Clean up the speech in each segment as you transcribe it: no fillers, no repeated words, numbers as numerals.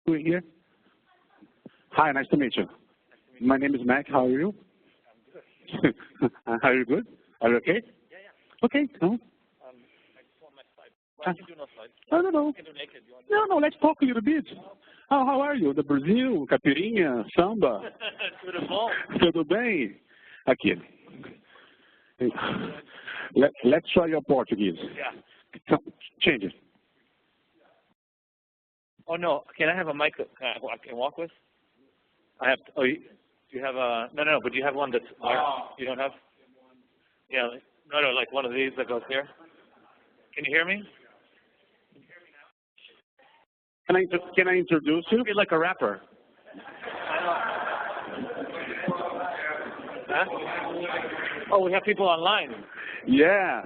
doing here? Hi, nice to meet you. My name is Mac. How are you? I'm good. Are you good? Are you okay? Yeah, yeah. Okay. No. I just want my slide. Well, I can do no slides. I don't know. I can do naked. You want No, let's talk a little bit. How are you? The Brazil, caipirinha, samba? Tudo bom? Tudo bem? Aqui. Let's try your Portuguese. Yeah. Change it. Oh, no. Can I have a mic I can walk with? I have, do you have a, no, but do you have one that's, you don't have? Yeah, no, like one of these that goes here. Can you hear me? Can I introduce you? You feel like a rapper. Huh? Oh, we have people online. Yeah.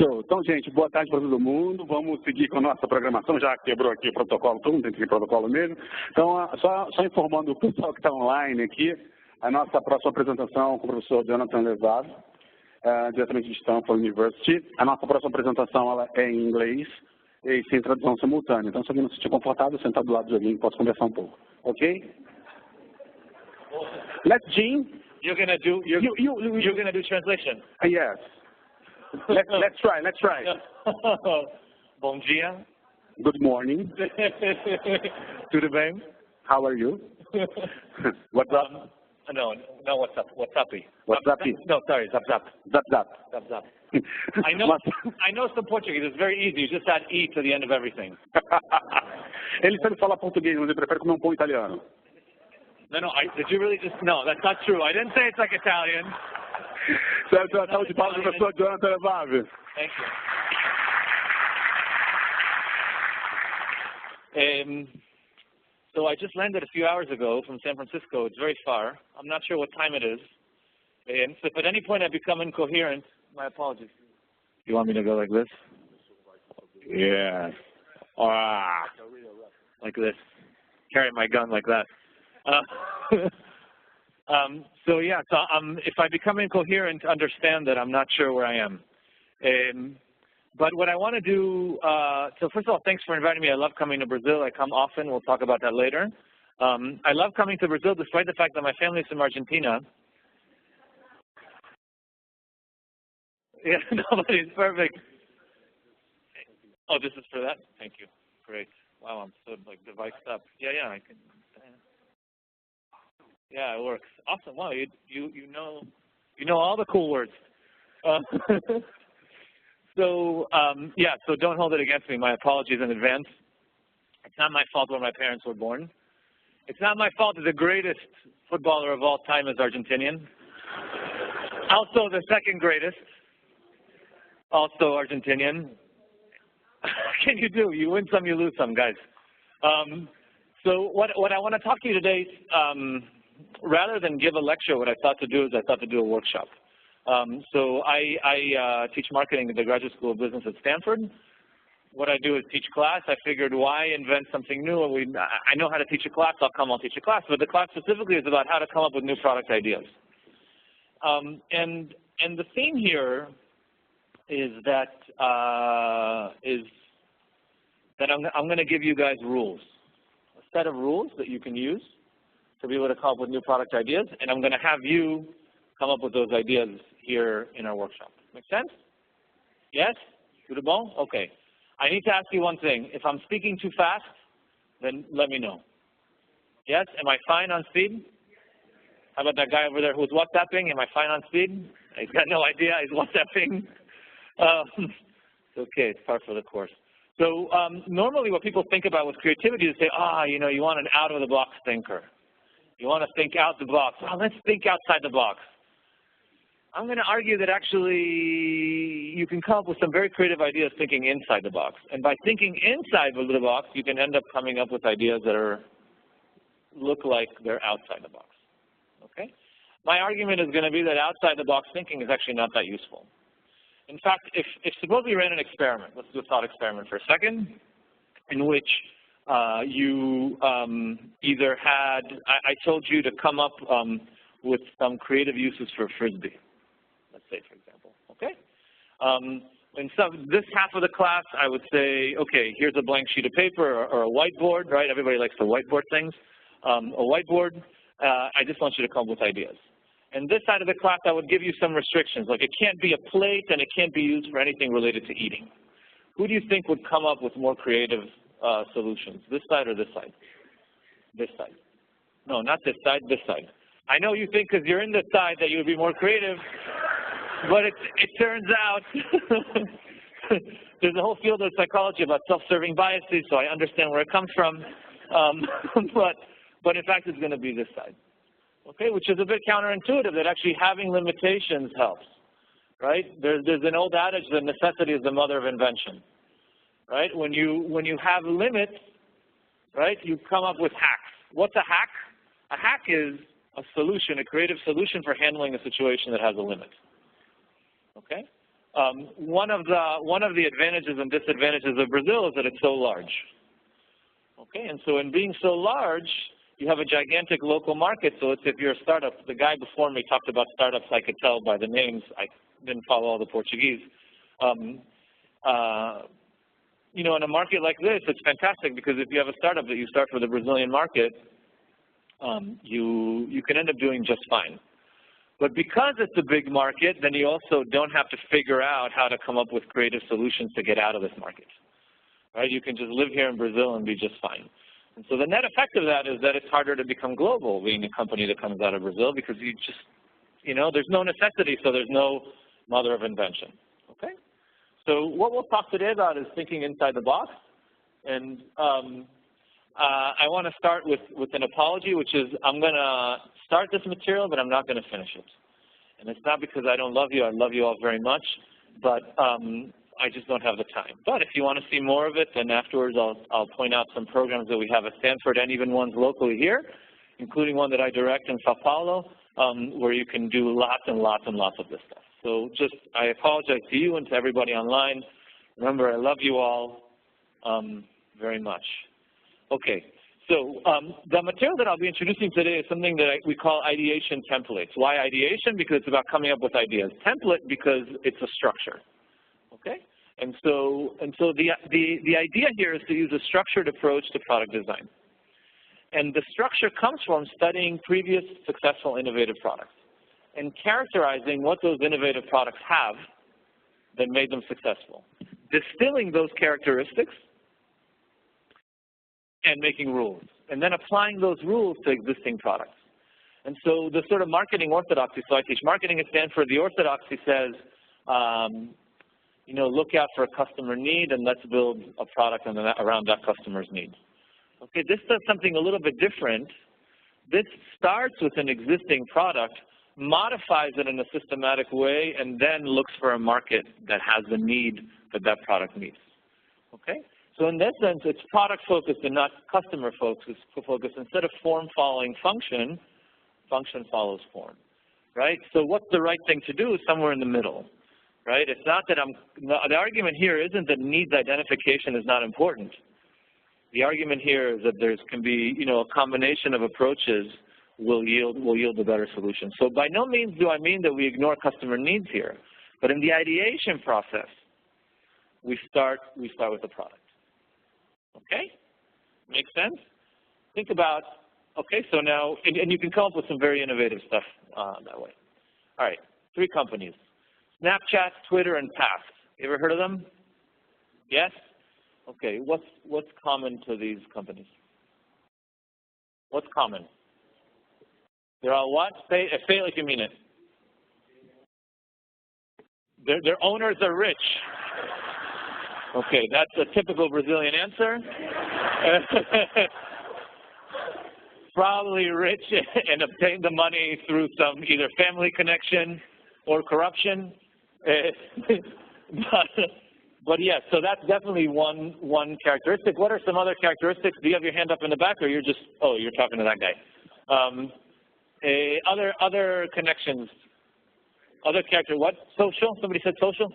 Então, gente, boa tarde para todo mundo. Vamos seguir com a nossa programação, já quebrou aqui o protocolo, todo mundo tem que seguir o protocolo mesmo. Então, só informando o pessoal que está online aqui, a nossa próxima apresentação com o professor Jonathan Levav, diretamente de Stanford University. A nossa próxima apresentação ela é em inglês e sem tradução simultânea. Então, se alguém não se sentir confortável, sentar do lado de alguém, posso conversar um pouco. Ok? Let's Jean. You're gonna do translation. Yes. Let's try. Bom dia. Good morning. Tudo bem? How are you? What's up? No, what's up? What's up? What's up? No, sorry, zap zap. Zap zap. Zap zap. I know some Portuguese. It's very easy. You just add E to the end of everything. Ele sabe falar português, mas ele prefere comer pão italiano. No, did you really just, no, that's not true. I didn't say it's like Italian. Salve de palmas, professor Jonathan Levav. Thank you. So I just landed a few hours ago from San Francisco. It's very far. I'm not sure what time it is. And so if at any point I become incoherent, my apologies. You want me to go like this? Yeah. Like this. Carry my gun like that. So if I become incoherent, understand that I'm not sure where I am. But what I want to do, so first of all, thanks for inviting me. I love coming to Brazil. I come often. We'll talk about that later. I love coming to Brazil despite the fact that my family's from Argentina. Yeah, nobody's perfect. Oh, this is for that? Thank you. Great. Wow, I'm so device up. Yeah, I can. Yeah, it works. Awesome. Wow, you know all the cool words. So don't hold it against me. My apologies in advance. It's not my fault where my parents were born. It's not my fault that the greatest footballer of all time is Argentinian. Also the second greatest, also Argentinian. Can you do? You win some, you lose some, guys. So what I want to talk to you today, rather than give a lecture, what I thought to do is a workshop. So I teach marketing at the Graduate School of Business at Stanford. What I do is teach class. I figured, why invent something new? I know how to teach a class. I'll teach a class. But the class specifically is about how to come up with new product ideas. And the theme here is that I'm going to give you guys rules, a set of rules that you can use to be able to come up with new product ideas, and I'm going to have you come up with those ideas here in our workshop. Make sense? Yes? Tudo bom? Okay. I need to ask you one thing. If I'm speaking too fast, then let me know. Yes? Am I fine on speed? How about that guy over there who's WhatsApping? Am I fine on speed? He's got no idea. He's WhatsApping. It's okay. It's part of the course. So normally what people think about with creativity is say, you want an out-of-the-box thinker. You want to think out the box. Well, let's think outside the box. I'm going to argue that actually you can come up with some very creative ideas thinking inside the box. And by thinking inside the box, you can end up coming up with ideas that look like they're outside the box. Okay? My argument is going to be that outside the box thinking is actually not that useful. In fact, if suppose we ran an experiment, let's do a thought experiment for a second, in which you either had, I told you to come up with some creative uses for Frisbee, let's say, for example, okay? In this half of the class, I would say, okay, here's a blank sheet of paper or a whiteboard, right? Everybody likes to whiteboard things. A whiteboard, I just want you to come up with ideas. And this side of the class, I would give you some restrictions, like it can't be a plate and it can't be used for anything related to eating. Who do you think would come up with more creative solutions, this side or this side? This side. No, not this side, this side. I know you think because you're in this side that you would be more creative, but it turns out there's a whole field of psychology about self-serving biases, so I understand where it comes from. But in fact, it's going to be this side, okay? Which is a bit counterintuitive that actually having limitations helps, right? There's an old adage that necessity is the mother of invention, right? When you have limits, right, you come up with hacks. What's a hack? A hack is a solution, a creative solution for handling a situation that has a limit. Okay. One of the advantages and disadvantages of Brazil is that it's so large. Okay, and so in being so large, you have a gigantic local market. So if you're a startup, the guy before me talked about startups. I could tell by the names. I didn't follow all the Portuguese. You know, in a market like this, it's fantastic because if you have a startup that you start for the Brazilian market, you can end up doing just fine. But because it's a big market, then you also don't have to figure out how to come up with creative solutions to get out of this market. Right? You can just live here in Brazil and be just fine. And so the net effect of that is that it's harder to become global being a company that comes out of Brazil because you just, you know, there's no necessity, so there's no mother of invention. Okay? So what we'll talk today about is thinking inside the box. And I want to start with an apology, which is I'm going to start this material, but I'm not going to finish it. And it's not because I don't love you. I love you all very much, but I just don't have the time. But if you want to see more of it, then afterwards I'll point out some programs that we have at Stanford and even ones locally here, including one that I direct in Sao Paulo, where you can do lots and lots and lots of this stuff. So just, I apologize to you and to everybody online. Remember, I love you all very much. Okay, so the material that I'll be introducing today is something that we call ideation templates. Why ideation? Because it's about coming up with ideas. Template because it's a structure. Okay, and so the idea here is to use a structured approach to product design. And the structure comes from studying previous successful innovative products and characterizing what those innovative products have that made them successful, distilling those characteristics, and making rules, and then applying those rules to existing products. And so the sort of marketing orthodoxy, so I teach marketing at Stanford, the orthodoxy says, you know, look out for a customer need and let's build a product around that customer's need. Okay, this does something a little bit different. This starts with an existing product, modifies it in a systematic way, and then looks for a market that has the need that that product meets. Okay? So in that sense, it's product-focused and not customer-focused. Instead of form following function, function follows form, right? So what's the right thing to do is somewhere in the middle, right? It's not that the argument here isn't that needs identification is not important. The argument here is that there can be, you know, a combination of approaches will yield a better solution. So by no means do I mean that we ignore customer needs here, but in the ideation process, we start with the product. Okay? Makes sense? Think about, okay, so now, and you can come up with some very innovative stuff that way. All right, 3 companies, Snapchat, Twitter, and Pass. You ever heard of them? Yes? Okay, what's common to these companies? What's common? They're all what? Say it like you mean it. Their owners are rich. Okay, that's a typical Brazilian answer. Probably rich and obtained the money through some either family connection or corruption. But yes, so that's definitely one characteristic. What are some other characteristics? Do you have your hand up in the back, or you're just, oh, you're talking to that guy? Other connections, other character. What? Social? Somebody said social?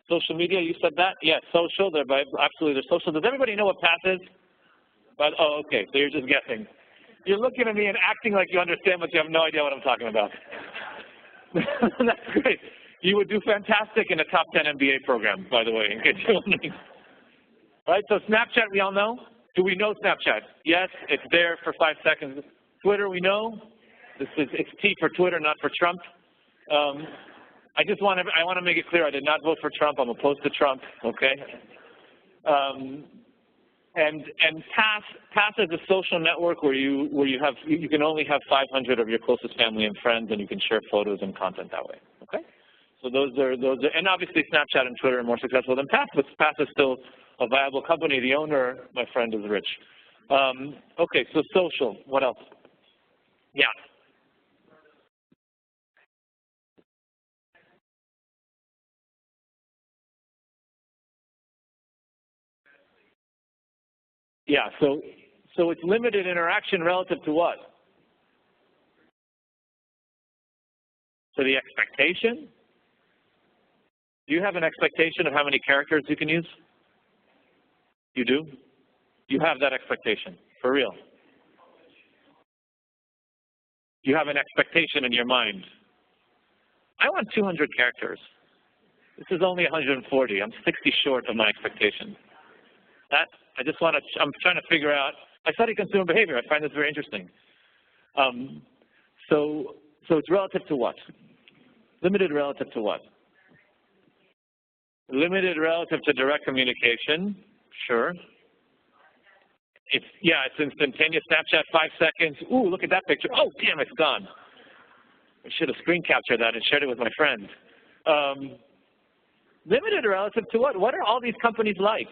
Social media, you said that? Yes, social, absolutely, they're social. Does everybody know what Pass is? But, oh, okay, so you're just guessing. You're looking at me and acting like you understand, but you have no idea what I'm talking about. That's great. You would do fantastic in a top 10 MBA program, by the way, in case you're wondering. Right, so Snapchat, we all know. Do we know Snapchat? Yes, it's there for 5 seconds. Twitter, we know. It's T for Twitter, not for Trump. I want to make it clear, I did not vote for Trump. I'm opposed to Trump, okay? And Pass is a social network where you can only have 500 of your closest family and friends, and you can share photos and content that way, okay? So those are, and obviously Snapchat and Twitter are more successful than Pass, but Pass is still a viable company. The owner, my friend, is rich. Okay, so social. What else? Yeah. Yeah, so it's limited interaction relative to what? To the expectation? Do you have an expectation of how many characters you can use? You do? You have that expectation, for real. You have an expectation in your mind. I want 200 characters. This is only 140. I'm 60 short of my expectation. I'm trying to figure out, I study consumer behavior. I find this very interesting. So it's relative to what? Limited relative to what? Limited relative to direct communication, sure. It's instantaneous. Snapchat, 5 seconds. Ooh, look at that picture. Oh, damn, it's gone. I should have screen captured that and shared it with my friends. Limited relative to what? What are all these companies like?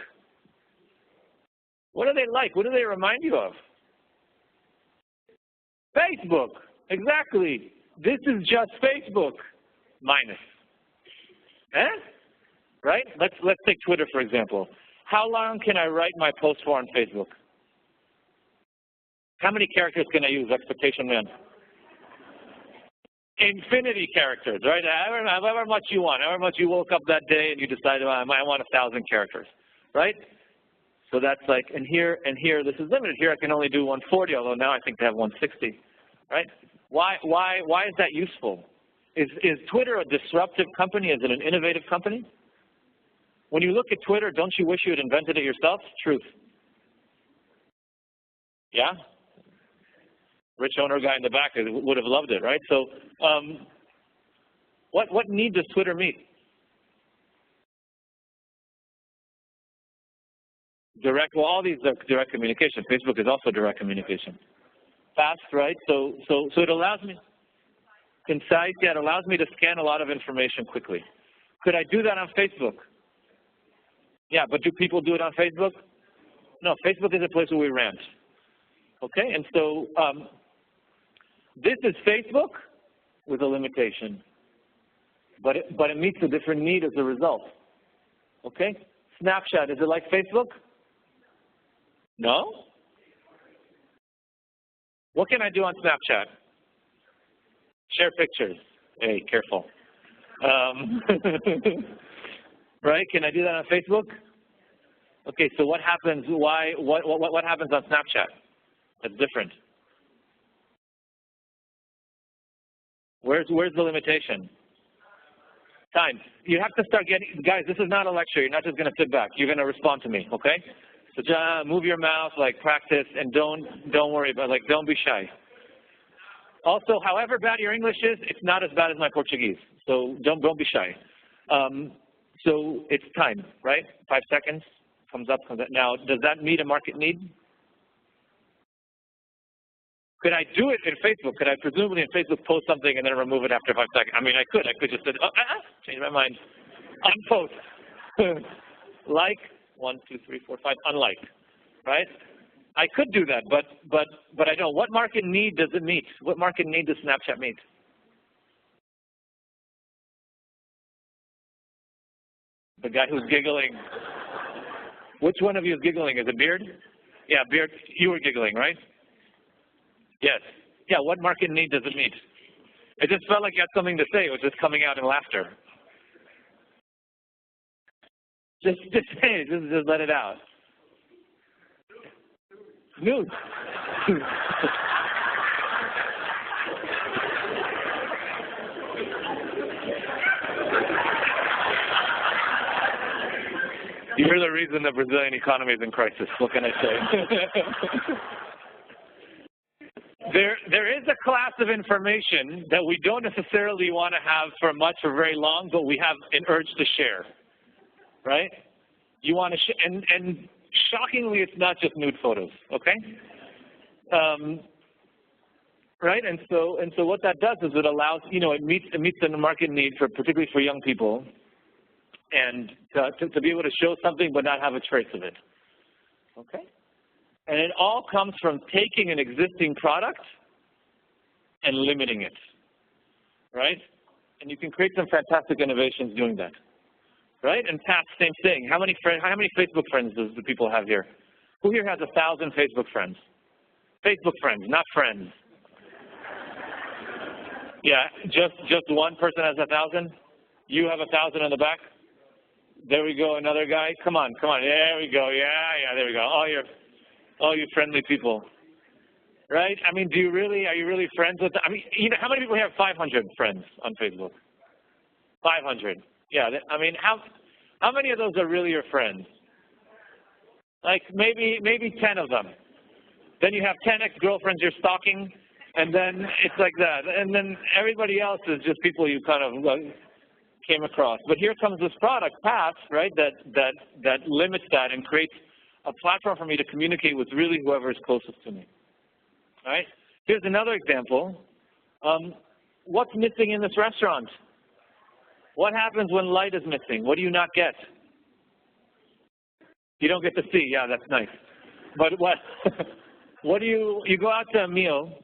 What are they like? What do they remind you of? Facebook, exactly. This is just Facebook, minus. Right? Let's take Twitter, for example. How long can I write my post for on Facebook? How many characters can I use? Expectation man. Infinity characters, right? However much you want, however much you woke up that day and you decided, I want 1,000 characters, right? So that's like, and here, this is limited. Here I can only do 140, although now I think they have 160, right? Why is that useful? Is Twitter a disruptive company? Is it an innovative company? When you look at Twitter, don't you wish you had invented it yourself? Truth. Yeah? Rich owner guy in the back would have loved it, right? So what need does Twitter meet? Well, all these are direct communication. Facebook is also direct communication. Fast, right? So it allows me, concise, yeah, it allows me to scan a lot of information quickly. Could I do that on Facebook? Yeah, but do people do it on Facebook? No, Facebook is a place where we rant. Okay, and so this is Facebook with a limitation, but it meets a different need as a result. Okay, Snapchat, is it like Facebook? No? What can I do on Snapchat? Share pictures. Hey, careful. Right? Can I do that on Facebook? Okay, so what happens? What happens on Snapchat? That's different. Where's the limitation? Time. You have to start getting, guys, this is not a lecture. You're not just going to sit back. You're going to respond to me, okay? So just move your mouth, like practice, and don't worry about, like, don't be shy. Also, however bad your English is, it's not as bad as my Portuguese. So don't be shy. So it's time, right? 5 seconds, comes up. Now, does that meet a market need? Could I do it in Facebook? Could I presumably in Facebook post something and then remove it after 5 seconds? I mean, I could just say, change my mind. Unpost. Like, 1, 2, 3, 4, 5, unlike, right? I could do that, but I don't. What market need does it meet? What market need does Snapchat meet? The guy who's giggling. Which one of you is giggling? Is it Beard? Yeah, Beard, you were giggling, right? Yes. Yeah, what market need does it meet? It just felt like you had something to say. It was just coming out in laughter. Just say it. Just let it out. News. You're the reason the Brazilian economy is in crisis. What can I say? There is a class of information that we don't necessarily want to have for much or very long, but we have an urge to share, right? You want to and shockingly, it's not just nude photos, okay? Right, and so what that does is it allows, it meets the market need for particularly for young people, and to be able to show something but not have a trace of it, okay? And it all comes from taking an existing product and limiting it, right? And you can create some fantastic innovations doing that, right? And Pat, same thing. How many Facebook friends do people have here? Who here has 1,000 Facebook friends? Facebook friends, not friends. Yeah, just one person has 1,000. You have 1,000 in the back. There we go. Another guy. Come on. There we go. Yeah. There we go. All you friendly people, right? I mean, are you really friends with them? I mean, how many people have 500 friends on Facebook? 500. Yeah. I mean, how many of those are really your friends? Like maybe 10 of them. Then you have 10 ex-girlfriends you're stalking, and then it's like that. And then everybody else is just people you kind of came across. But here comes this product, Pass, right, that limits that and creates a platform for me to communicate with really whoever is closest to me. All right? Here's another example. What's missing in this restaurant? What happens when light is missing? What do you not get? You don't get to see. Yeah, that's nice. But what do you go out to a meal?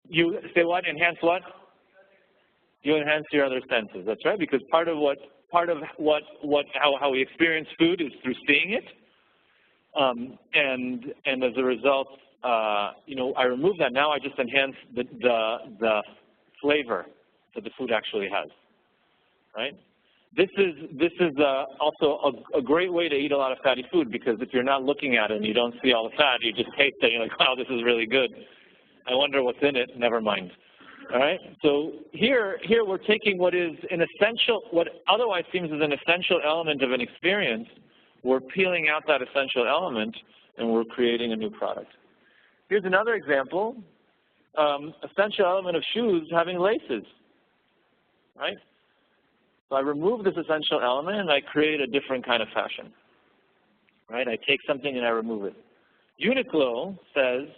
You say what? Enhance what? You enhance your other senses. That's right, because part of how we experience food is through seeing it, and as a result, I remove that. Now I just enhance the flavor that the food actually has. Right? This is also a great way to eat a lot of fatty food, because if you're not looking at it and you don't see all the fat, you just taste it. You're like, wow, this is really good. I wonder what's in it. Never mind. All right. So here we're taking what otherwise seems as an essential element of an experience. We're peeling out that essential element, and we're creating a new product. Here's another example. Essential element of shoes having laces. Right. So I remove this essential element and I create a different kind of fashion. Right? I take something and I remove it. Uniqlo says,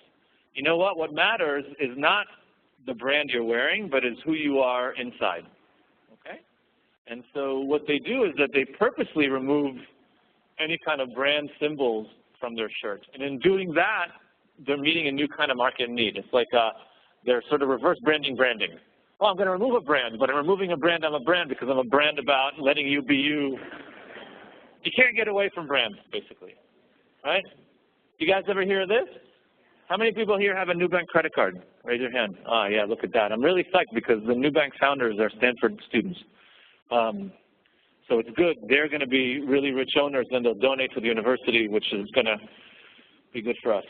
you know what matters is not the brand you're wearing, but is who you are inside. Okay? And so what they do is that they purposely remove any kind of brand symbols from their shirts. And in doing that, they're meeting a new kind of market need. It's like they're sort of reverse branding. Oh, I'm going to remove a brand, but I'm removing a brand. I'm a brand because I'm a brand about letting you be you. You can't get away from brands, basically, right? You guys ever hear of this? How many people here have a Nubank credit card? Raise your hand. Oh, yeah, look at that. I'm really psyched because the Nubank founders are Stanford students. So it's good. They're going to be really rich owners, and they'll donate to the university, which is going to be good for us.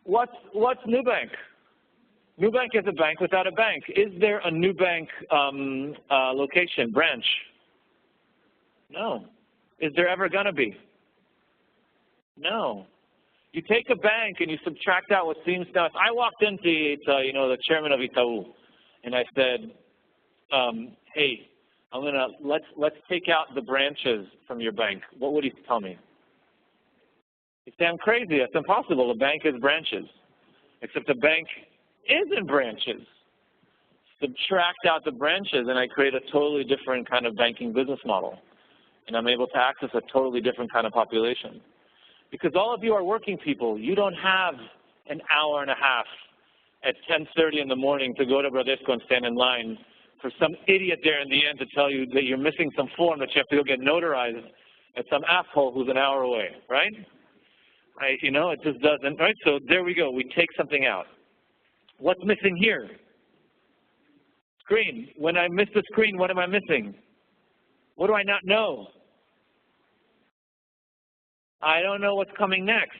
What's Nubank? Nubank is a bank without a bank. Is there a Nubank location, branch? No. Is there ever going to be? No. You take a bank and you subtract out what seems now. If I walked into the chairman of Itaú, and I said, "Hey, let's take out the branches from your bank," what would he tell me? He'd say, "I'm crazy. That's impossible. The bank is branches." Except the bank isn't branches. Subtract out the branches, and I create a totally different kind of banking business model, and I'm able to access a totally different kind of population. Because all of you are working people. You don't have an hour and a half at 10:30 in the morning to go to Bradesco and stand in line for some idiot there in the end to tell you that you're missing some form that you have to go get notarized at some asshole who's an hour away, right? Right? It just doesn't, right? So there we go. We take something out. What's missing here? Screen. When I miss the screen, what am I missing? What do I not know? I don't know what's coming next.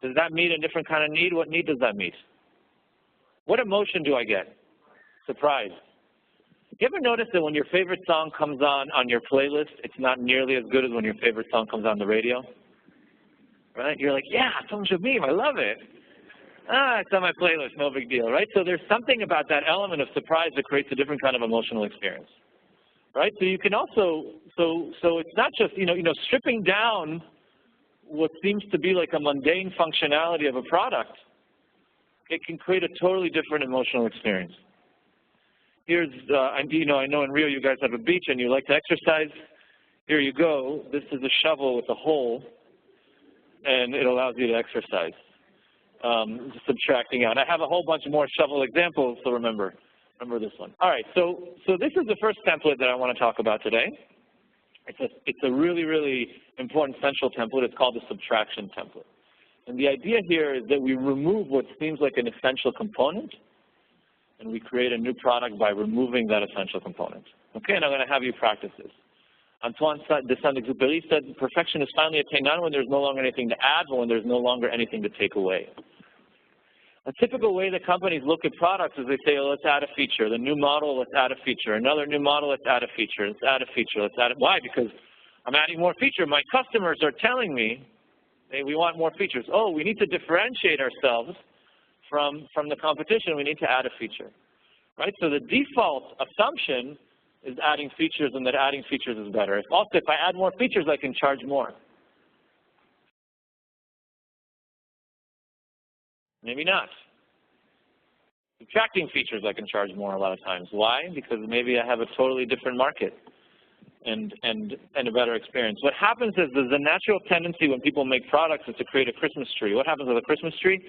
Does that meet a different kind of need? What need does that meet? What emotion do I get? Surprise. You ever notice that when your favorite song comes on your playlist, it's not nearly as good as when your favorite song comes on the radio? Right? You're like, yeah, Tom Shabim, I love it. It's on my playlist, no big deal, right? So there's something about that element of surprise that creates a different kind of emotional experience, right? So you can also, so it's not just, stripping down what seems to be like a mundane functionality of a product, it can create a totally different emotional experience. Here's, I know in Rio you guys have a beach and you like to exercise. Here you go. This is a shovel with a hole, and it allows you to exercise. Subtracting out. I have a whole bunch more shovel examples, so remember this one. All right, so this is the first template that I want to talk about today. It's a really, really important central template. It's called the subtraction template. And the idea here is that we remove what seems like an essential component, and we create a new product by removing that essential component. Okay, and I'm going to have you practice this. Antoine de Saint-Exupéry said, perfection is finally attained not when there's no longer anything to add, but when there's no longer anything to take away. A typical way that companies look at products is they say, oh, let's add a feature. The new model, let's add a feature. Another new model, let's add a feature. Let's add a feature. Let's add it. Why? Because I'm adding more feature. My customers are telling me, hey, we want more features. Oh, we need to differentiate ourselves from the competition. We need to add a feature, right? So the default assumption is adding features, and that adding features is better. Also, if I add more features, I can charge more. Maybe not. Subtracting features, I can charge more a lot of times. Why? Because maybe I have a totally different market and a better experience. What happens is there's a natural tendency when people make products is to create a Christmas tree. What happens with a Christmas tree?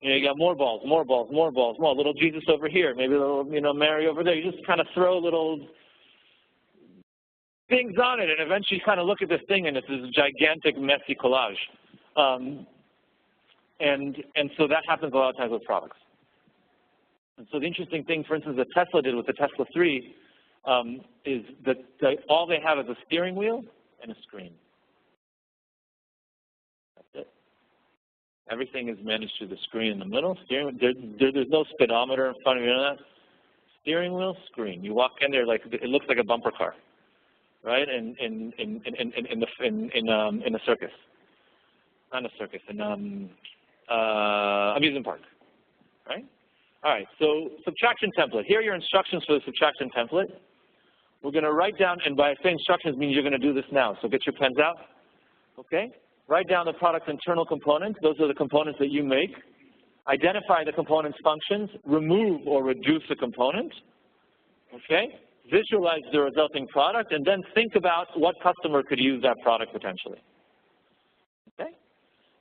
You got more balls, more balls, more balls, more. Little Jesus over here, maybe a little, Mary over there. You just kind of throw little things on it, and eventually you kind of look at this thing, and it's this gigantic, messy collage. And so that happens a lot of times with products. And so the interesting thing, for instance, that Tesla did with the Tesla 3 is that all they have is a steering wheel and a screen. That's it. Everything is managed through the screen in the middle. There's no speedometer in front of you. Steering wheel, screen. You walk in there like it looks like a bumper car, right? In a circus, not a circus, in amusement park, right? All right. So subtraction template. Here are your instructions for the subtraction template. We're going to write down, and by saying instructions means you're going to do this now. So get your pens out. Okay. Write down the product's internal components. Those are the components that you make. Identify the component's functions. Remove or reduce a component. Okay. Visualize the resulting product, and then think about what customer could use that product potentially. Okay.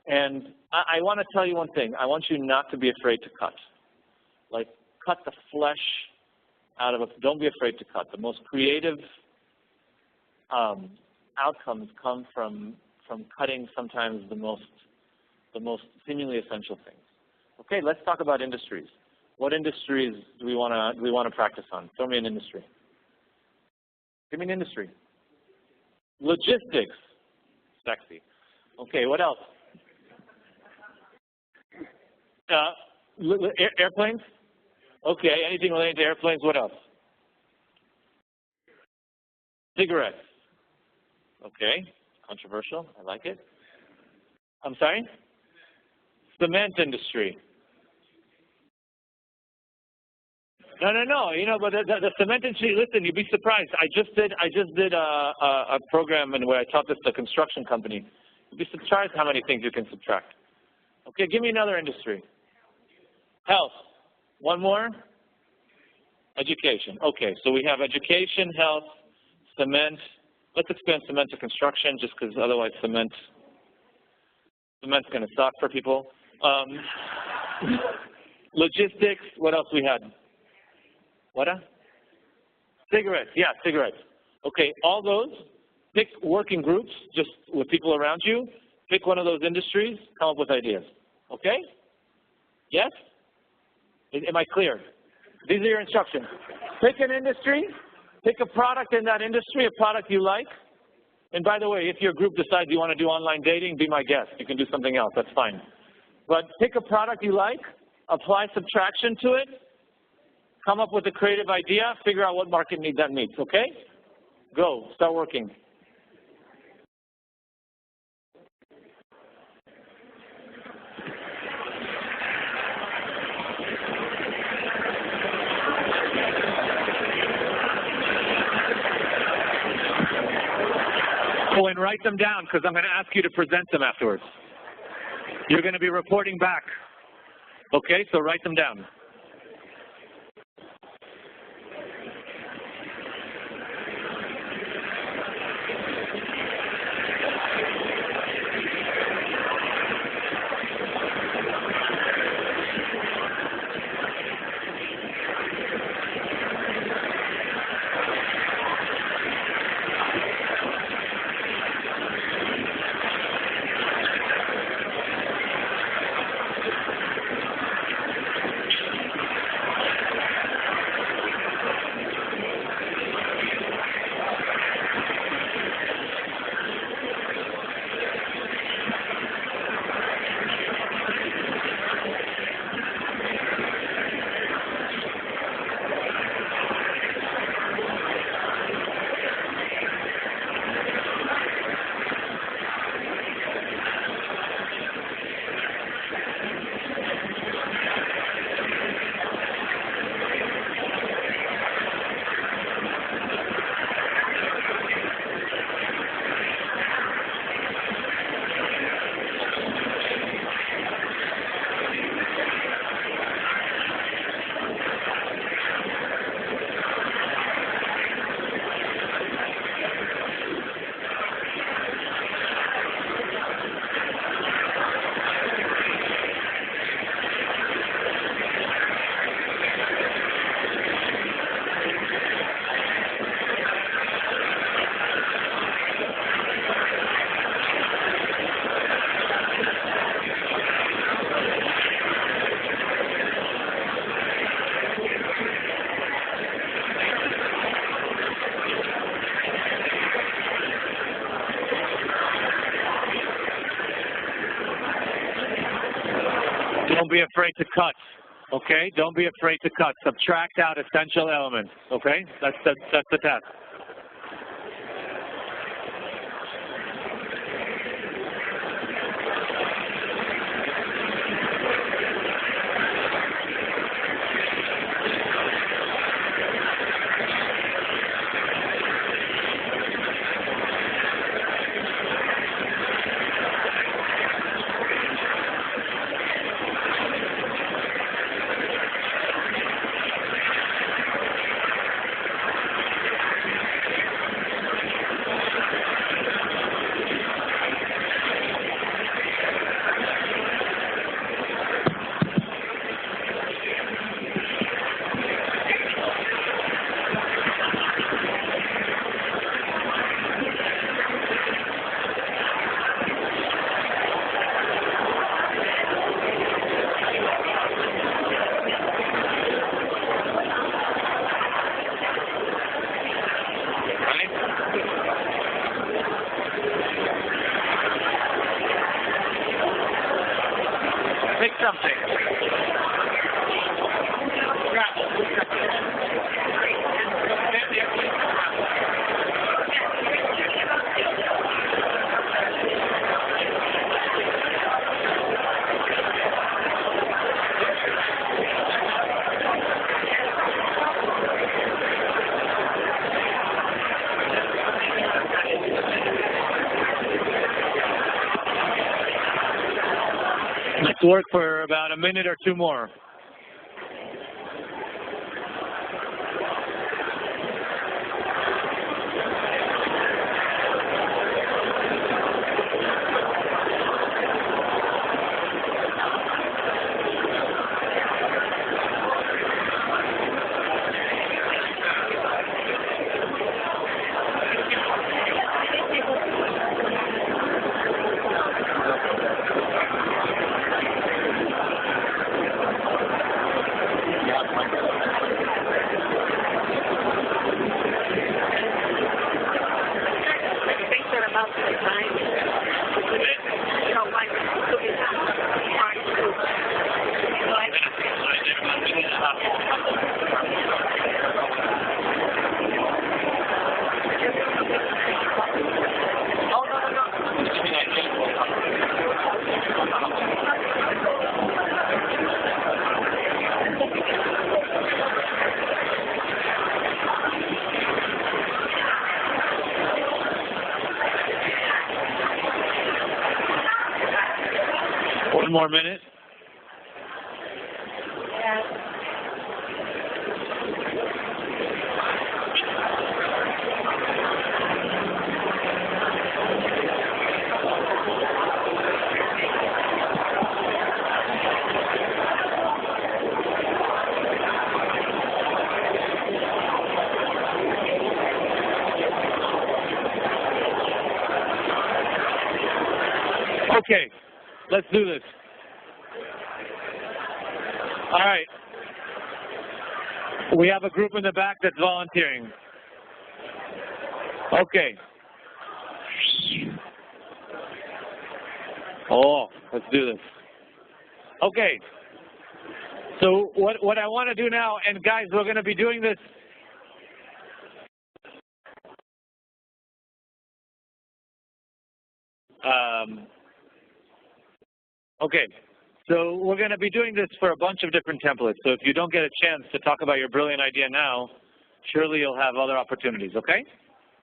And I want to tell you one thing. I want you not to be afraid to cut. Like, cut the flesh out of it. Don't be afraid to cut. The most creative outcomes come from cutting sometimes the most seemingly essential things. Okay, let's talk about industries. What industries do we want to practice on? Throw me an industry. Give me an industry. Logistics. Sexy. Okay, what else? Airplanes? Okay, anything related to airplanes, what else? Cigarettes. Okay, controversial, I like it. I'm sorry? Cement industry. No, but the cement industry, listen, you'd be surprised. I just did a program in where I taught this to a construction company. You'd be surprised how many things you can subtract. Okay, give me another industry. Health. One more? Education. Okay, so we have education, health, cement. Let's expand cement to construction just because otherwise cement's going to suck for people. Logistics. What else we had? What? Cigarettes. Yeah, cigarettes. Okay, all those. Pick working groups just with people around you. Pick one of those industries. Come up with ideas. Okay? Yes? Am I clear? These are your instructions. Pick an industry, pick a product in that industry, a product you like. And by the way, if your group decides you want to do online dating, be my guest. You can do something else, that's fine. But pick a product you like, apply subtraction to it, come up with a creative idea, figure out what market need that meets, okay? Go, start working. Oh, and write them down because I'm going to ask you to present them afterwards. You're going to be reporting back. Okay, so write them down. Don't be afraid to cut, okay? Don't be afraid to cut. Subtract out essential elements, okay? That's the task. Pick something. Let's work for about a minute or two more. One more minute. Okay, let's do this. All right. We have a group in the back that's volunteering. Okay. Oh, let's do this. Okay. So what I want to do now, and guys, we're going to be doing this. Okay, so we're going to be doing this for a bunch of different templates. So if you don't get a chance to talk about your brilliant idea now, surely you'll have other opportunities, okay?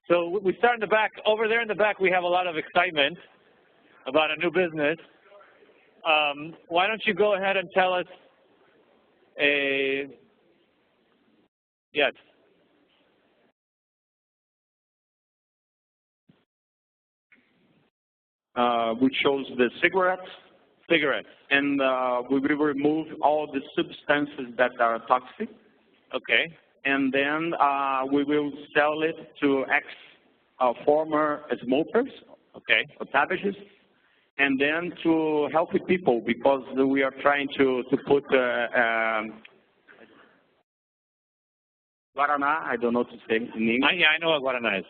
So we start in the back. Over there in the back, we have a lot of excitement about a new business. Why don't you go ahead and tell us yes. We chose the cigarettes. Cigarettes. And we will remove all the substances that are toxic. Okay. And then we will sell it to former smokers, okay, or tabagists, and then to healthy people, because we are trying to put guaraná, I don't know to say in English. Yeah, I know what guaraná is.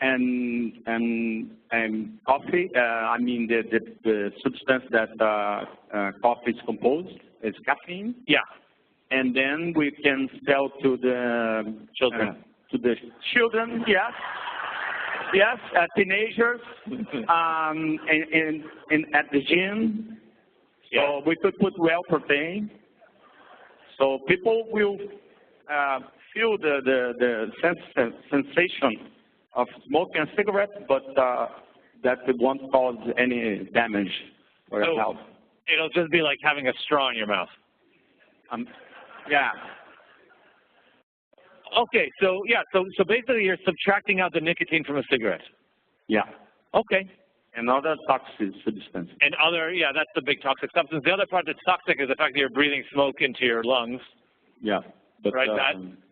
And coffee, I mean the substance that coffee is composed is caffeine. Yeah. And then we can sell to the children. Yes. Yes, teenagers, at the gym. Yeah. So we could put well protein. So people will feel the sensation of smoking a cigarette, but that it won't cause any damage for your health. It'll just be like having a straw in your mouth. Yeah. Okay, so basically you're subtracting out the nicotine from a cigarette. Yeah. Okay. And other toxic substances. And that's the big toxic substance. The other part that's toxic is the fact that you're breathing smoke into your lungs. Yeah. But, right.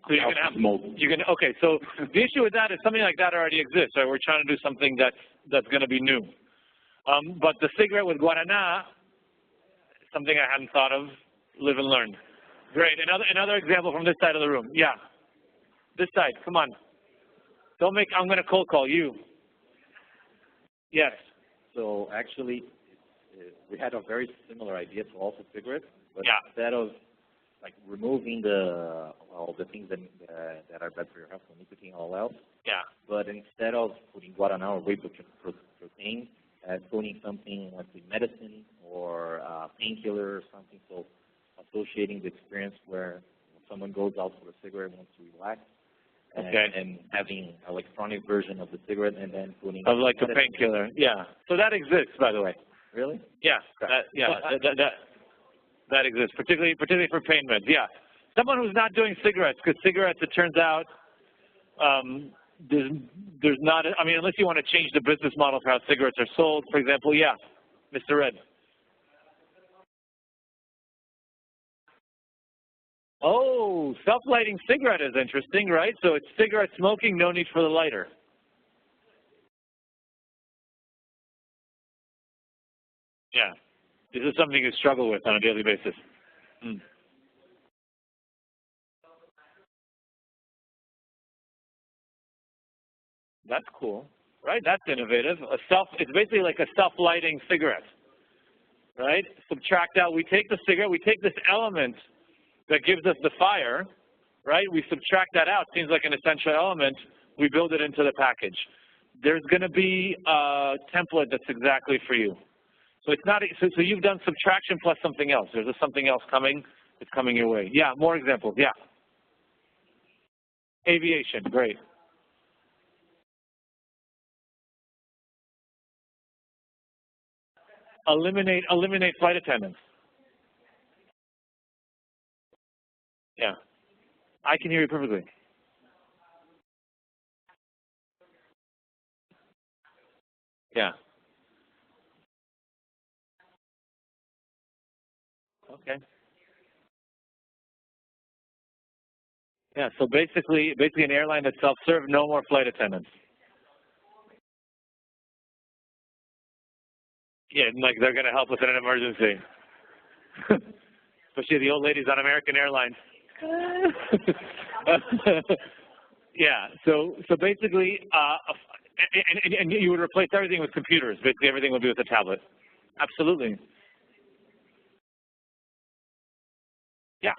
So you can have smoke. Okay. So the issue with that is something like that already exists. Right. We're trying to do something that's going to be new. But the cigarette with guaraná, something I hadn't thought of. Live and learn. Great. Another example from this side of the room. Yeah. This side. Come on. I'm going to cold call you. Yes. So actually, we had a very similar idea to also cigarettes, but yeah. Instead of like removing all the things that are bad for your health, so nicotine, all else. Yeah. But instead of putting guaraná or whey protein, putting something like medicine or painkiller or something, so associating the experience where someone goes out for a cigarette and wants to relax. And having an electronic version of the cigarette and then putting of like a painkiller. Yeah. So that exists, by the way. Really? Yeah. That exists, particularly for pain meds. Yeah. Someone who's not doing cigarettes, because cigarettes, it turns out, there's not. I mean, unless you want to change the business model for how cigarettes are sold, for example. Yeah, Mr. Red. Oh, self-lighting cigarette is interesting, right? So it's cigarette smoking, no need for the lighter. Yeah. This is something you struggle with on a daily basis. That's cool, right? That's innovative. It's basically like a self-lighting cigarette, right? Subtract out. We take the cigarette. We take this element that gives us the fire, right? We subtract that out. Seems like an essential element. We build it into the package. There's going to be a template that's exactly for you. So it's not. So you've done subtraction plus something else. There's something else coming. It's coming your way. Yeah. More examples. Yeah. Aviation. Great. Eliminate flight attendants. I can hear you perfectly. Yeah. Okay. Yeah, so basically an airline that's self-serve, no more flight attendants. Yeah, like they're going to help us in an emergency. Especially the old ladies on American Airlines. Yeah, so basically, and you would replace everything with computers. Basically, everything would be with a tablet. Absolutely. Yeah.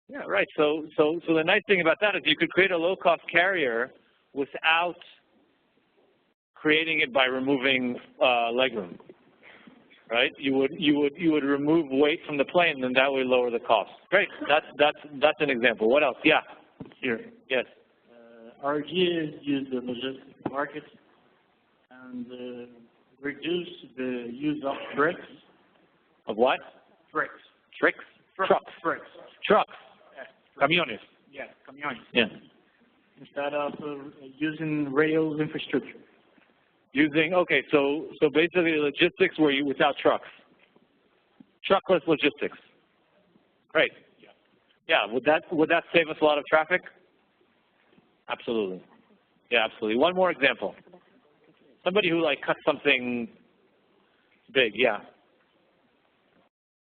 Yeah, right. So the nice thing about that is you could create a low-cost carrier without creating it by removing legroom. Right? You would remove weight from the plane, and that would lower the cost. Great. That's an example. What else? Yeah. Here. Yes. Our ideas use the logistics market and reduce the use of tricks. Of what? Tricks. Tricks? Trucks. Tricks. Trucks. Yeah. Camiones. Yeah, camiones. Yeah. Instead of using rails infrastructure. Okay, so basically logistics where you without trucks. Truckless logistics. Great. Yeah, would that save us a lot of traffic? Absolutely. Yeah, absolutely. One more example. Somebody who like cuts something big, yeah.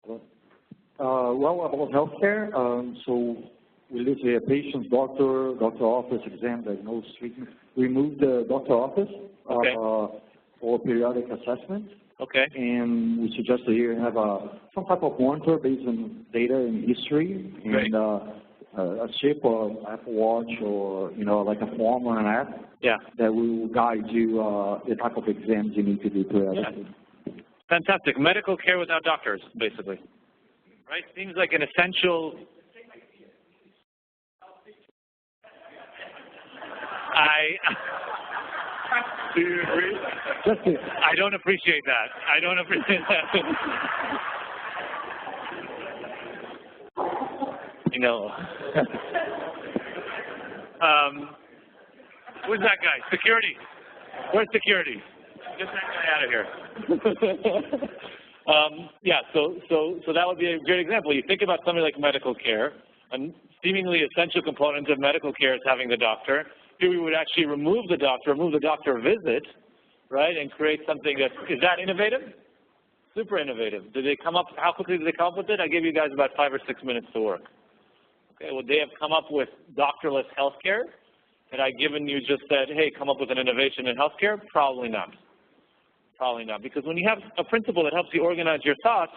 Well, about healthcare, so we list a patient's doctor office exam, diagnosis, treatment. We move the doctor office for periodic assessment. Okay. And we suggest that you have some type of monitor based on data and history, and a chip or Apple Watch or like a form or an app. Yeah. That will guide you the type of exams you need to do periodically. Yeah. Fantastic. Medical care without doctors, basically. Right? Seems like an essential. Do you agree? I don't appreciate that. I don't appreciate that. You know. Where's that guy? Security. Where's security? Get that guy out of here. Yeah, so that would be a great example. You think about something like medical care, a seemingly essential component of medical care is having the doctor. Here we would actually remove the doctor visit, right, and create something is that innovative? Super innovative. Did they come up, how quickly did they come up with it? I gave you guys about 5 or 6 minutes to work. Okay, would they have come up with doctorless healthcare? Had I given you just said, hey, come up with an innovation in healthcare? Probably not. Probably not, because when you have a principle that helps you organize your thoughts,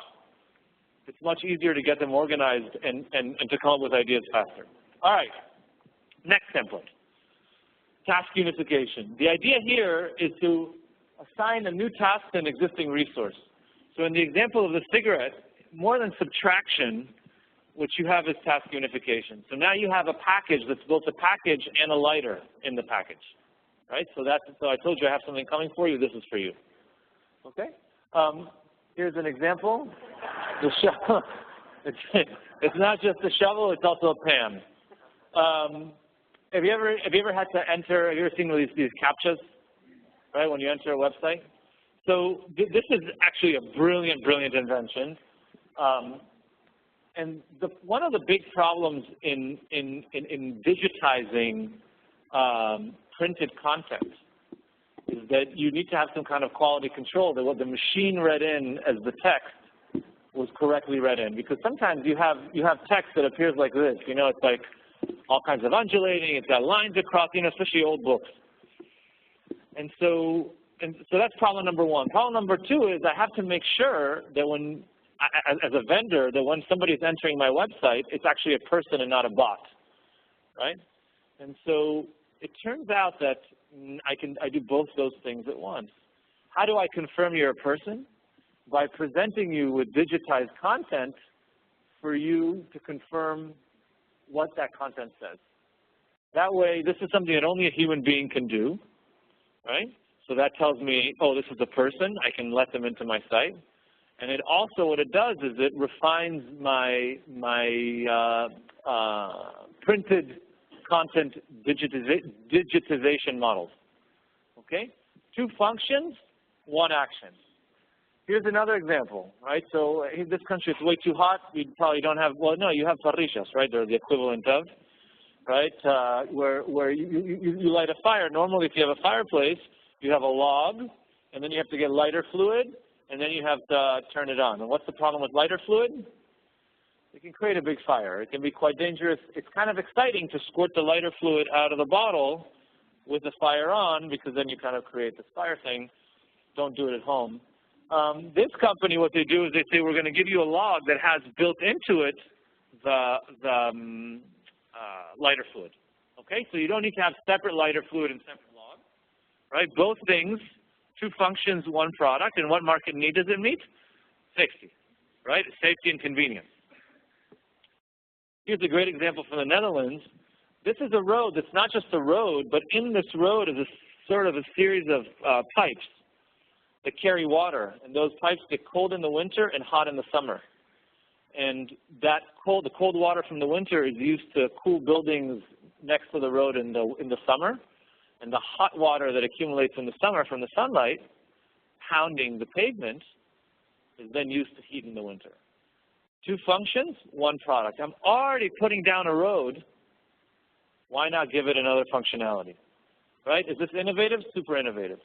it's much easier to get them organized and to come up with ideas faster. All right, next template, task unification. The idea here is to assign a new task to an existing resource. So in the example of the cigarette, more than subtraction, what you have is task unification. So now you have a package that's both a package and a lighter in the package, right? So I told you I have something coming for you. This is for you. Okay. Here's an example. The shovel. It's not just a shovel; it's also a pan. Have you ever had to enter? Have you ever seen these CAPTCHAs? Right, when you enter a website. So this is actually a brilliant invention. And one of the big problems in digitizing printed content is that you need to have some kind of quality control, that what the machine read in as the text was correctly read in. Because sometimes you have text that appears like this. You know, it's like all kinds of undulating. It's got lines across. You know, especially old books. And so that's problem number one. Problem number two is I have to make sure that when, as a vendor, that when somebody is entering my website, it's actually a person and not a bot, right? And so it turns out that I do both those things at once. How do I confirm you're a person? By presenting you with digitized content for you to confirm what that content says. That way, this is something that only a human being can do, right? So that tells me, oh, this is a person. I can let them into my site. And it also, what it does is it refines my printed content digitization models. Okay? 2 functions, 1 action. Here's another example, right? So in this country, it's way too hot. You probably don't have, well, no, you have parrillas, right? They're the equivalent of, right? Where you light a fire. Normally, if you have a fireplace, you have a log, and then you have to get lighter fluid, and then you have to turn it on. And what's the problem with lighter fluid? It can create a big fire. It can be quite dangerous. It's kind of exciting to squirt the lighter fluid out of the bottle with the fire on, because then you kind of create this fire thing. Don't do it at home. This company, what they do is they say, we're going to give you a log that has built into it the lighter fluid. Okay, so you don't need to have separate lighter fluid and separate log, right? Both things, 2 functions, 1 product. And what market need does it meet? Safety, right? Safety and convenience. Here's a great example from the Netherlands. This is a road that's not just a road, but in this road is a sort of a series of pipes that carry water. And those pipes get cold in the winter and hot in the summer. And that the cold water from the winter is used to cool buildings next to the road in the summer. And the hot water that accumulates in the summer from the sunlight, pounding the pavement, is then used to heat in the winter. 2 functions, 1 product. I'm already putting down a road. Why not give it another functionality? Right? Is this innovative? Super innovative.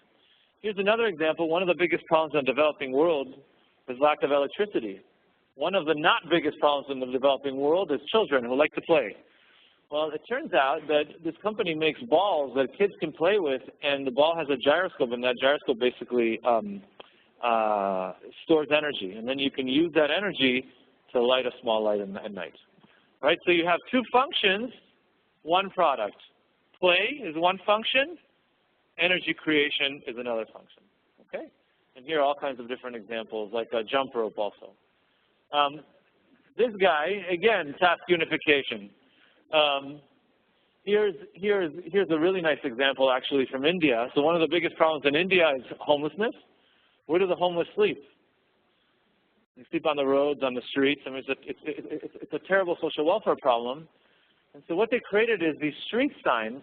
Here's another example. One of the biggest problems in the developing world is lack of electricity. One of the not biggest problems in the developing world is children who like to play. Well, it turns out that this company makes balls that kids can play with, and the ball has a gyroscope, and that gyroscope basically stores energy. And then you can use that energy to light a small light at night. Right? So you have 2 functions, 1 product. Play is 1 function. Energy creation is another function. Okay? And here are all kinds of different examples, like a jump rope also. This guy, again, task unification. Here's a really nice example, actually, from India. So one of the biggest problems in India is homelessness. Where do the homeless sleep? They sleep on the roads, on the streets. I mean, it's a terrible social welfare problem. And so what they created is these street signs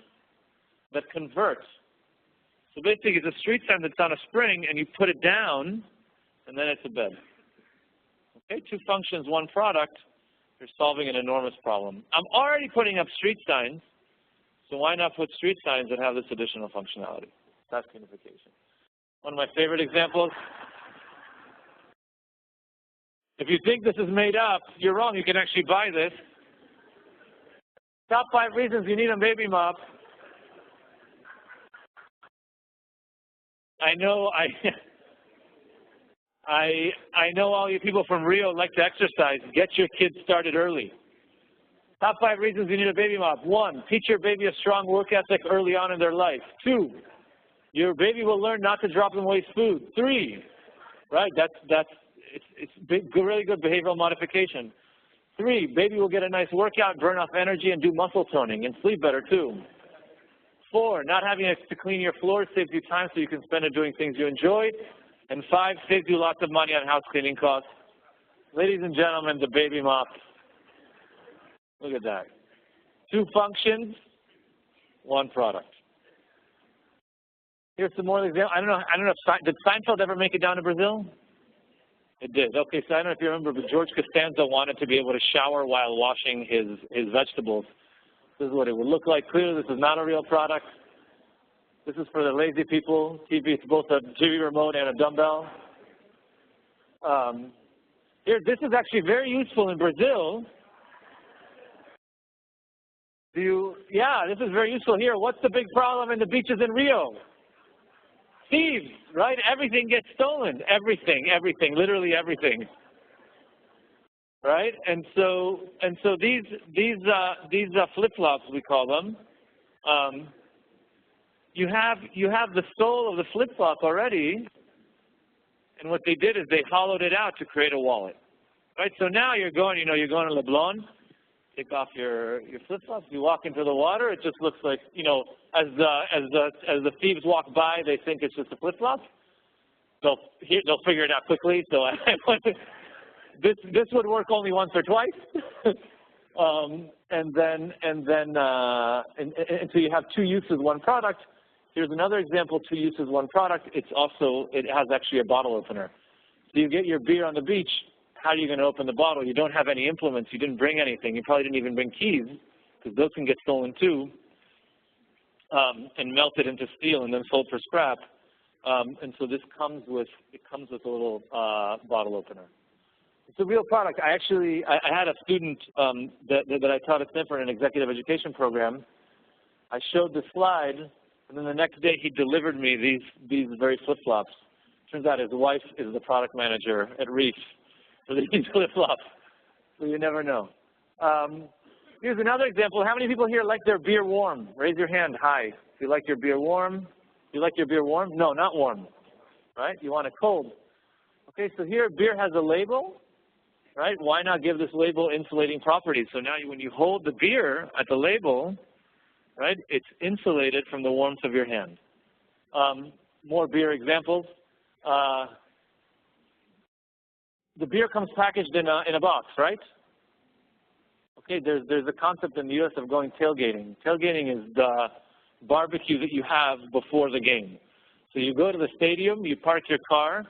that convert. So basically, it's a street sign that's on a spring, and you put it down, and then it's a bed. Okay, 2 functions, 1 product. You're solving an enormous problem. I'm already putting up street signs, so why not put street signs that have this additional functionality? Task unification. One of my favorite examples. If you think this is made up, you're wrong. You can actually buy this. Top 5 reasons you need a baby mop. I know I know all you people from Rio like to exercise. Get your kids started early. Top 5 reasons you need a baby mop. 1, teach your baby a strong work ethic early on in their life. 2, your baby will learn not to drop and waste food. 3, right? It's really good behavioral modification. 3, baby will get a nice workout, burn off energy, and do muscle toning, and sleep better too. 4, not having to clean your floors saves you time so you can spend it doing things you enjoy. And 5, saves you lots of money on house cleaning costs. Ladies and gentlemen, the baby mop. Look at that. 2 functions, 1 product. Here's some more examples. I don't know did Seinfeld ever make it down to Brazil? It did. Okay, so I don't know if you remember, but George Costanza wanted to be able to shower while washing his vegetables. This is what it would look like. Clearly, this is not a real product. This is for the lazy people. TV, it's both a TV remote and a dumbbell. This is actually very useful in Brazil. This is very useful here. What's the big problem in the beaches in Rio? Thieves, right? Everything gets stolen. Everything, literally everything. Right? And so these flip-flops, we call them. You have the sole of the flip-flop already, and what they did is they hollowed it out to create a wallet. Right? So now you're going to Leblon, take off your flip-flops, you walk into the water, it just looks like, as the thieves walk by, they think it's just a flip-flop. they'll figure it out quickly. So this would work only once or twice. And so you have 2 uses, 1 product. Here's another example, 2 uses, 1 product. It has actually a bottle opener. So you get your beer on the beach. How are you going to open the bottle? You don't have any implements. You didn't bring anything. You probably didn't even bring keys, because those can get stolen too, and melted into steel and then sold for scrap. And so this comes with a little bottle opener. It's a real product. I had a student that I taught at Stanford in an executive education program. I showed the slide, and then the next day he delivered me these very flip-flops. Turns out his wife is the product manager at Reef for these flip-flops. So you never know. Here's another example. How many people here like their beer warm? Raise your hand high. If you like your beer warm. You like your beer warm? No, not warm. Right? You want it cold. Okay, so here beer has a label. Right? Why not give this label insulating properties? So now when you hold the beer at the label, right, it's insulated from the warmth of your hand. More beer examples. The beer comes packaged in a box, right? Okay, there's a concept in the U.S. of going tailgating. Tailgating is the barbecue that you have before the game. So you go to the stadium, you park your car,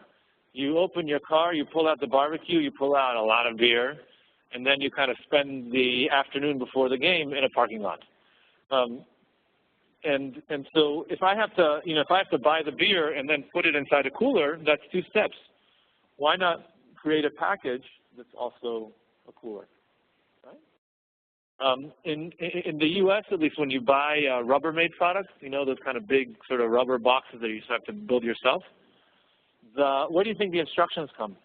you open your car, you pull out the barbecue, you pull out a lot of beer, and then you kind of spend the afternoon before the game in a parking lot. And so if I have to buy the beer and then put it inside a cooler, that's 2 steps. Why not create a package that's also a cooler? Right? In the U.S., at least, when you buy Rubbermaid products, those kind of big sort of rubber boxes that you just have to build yourself. Where do you think the instructions come?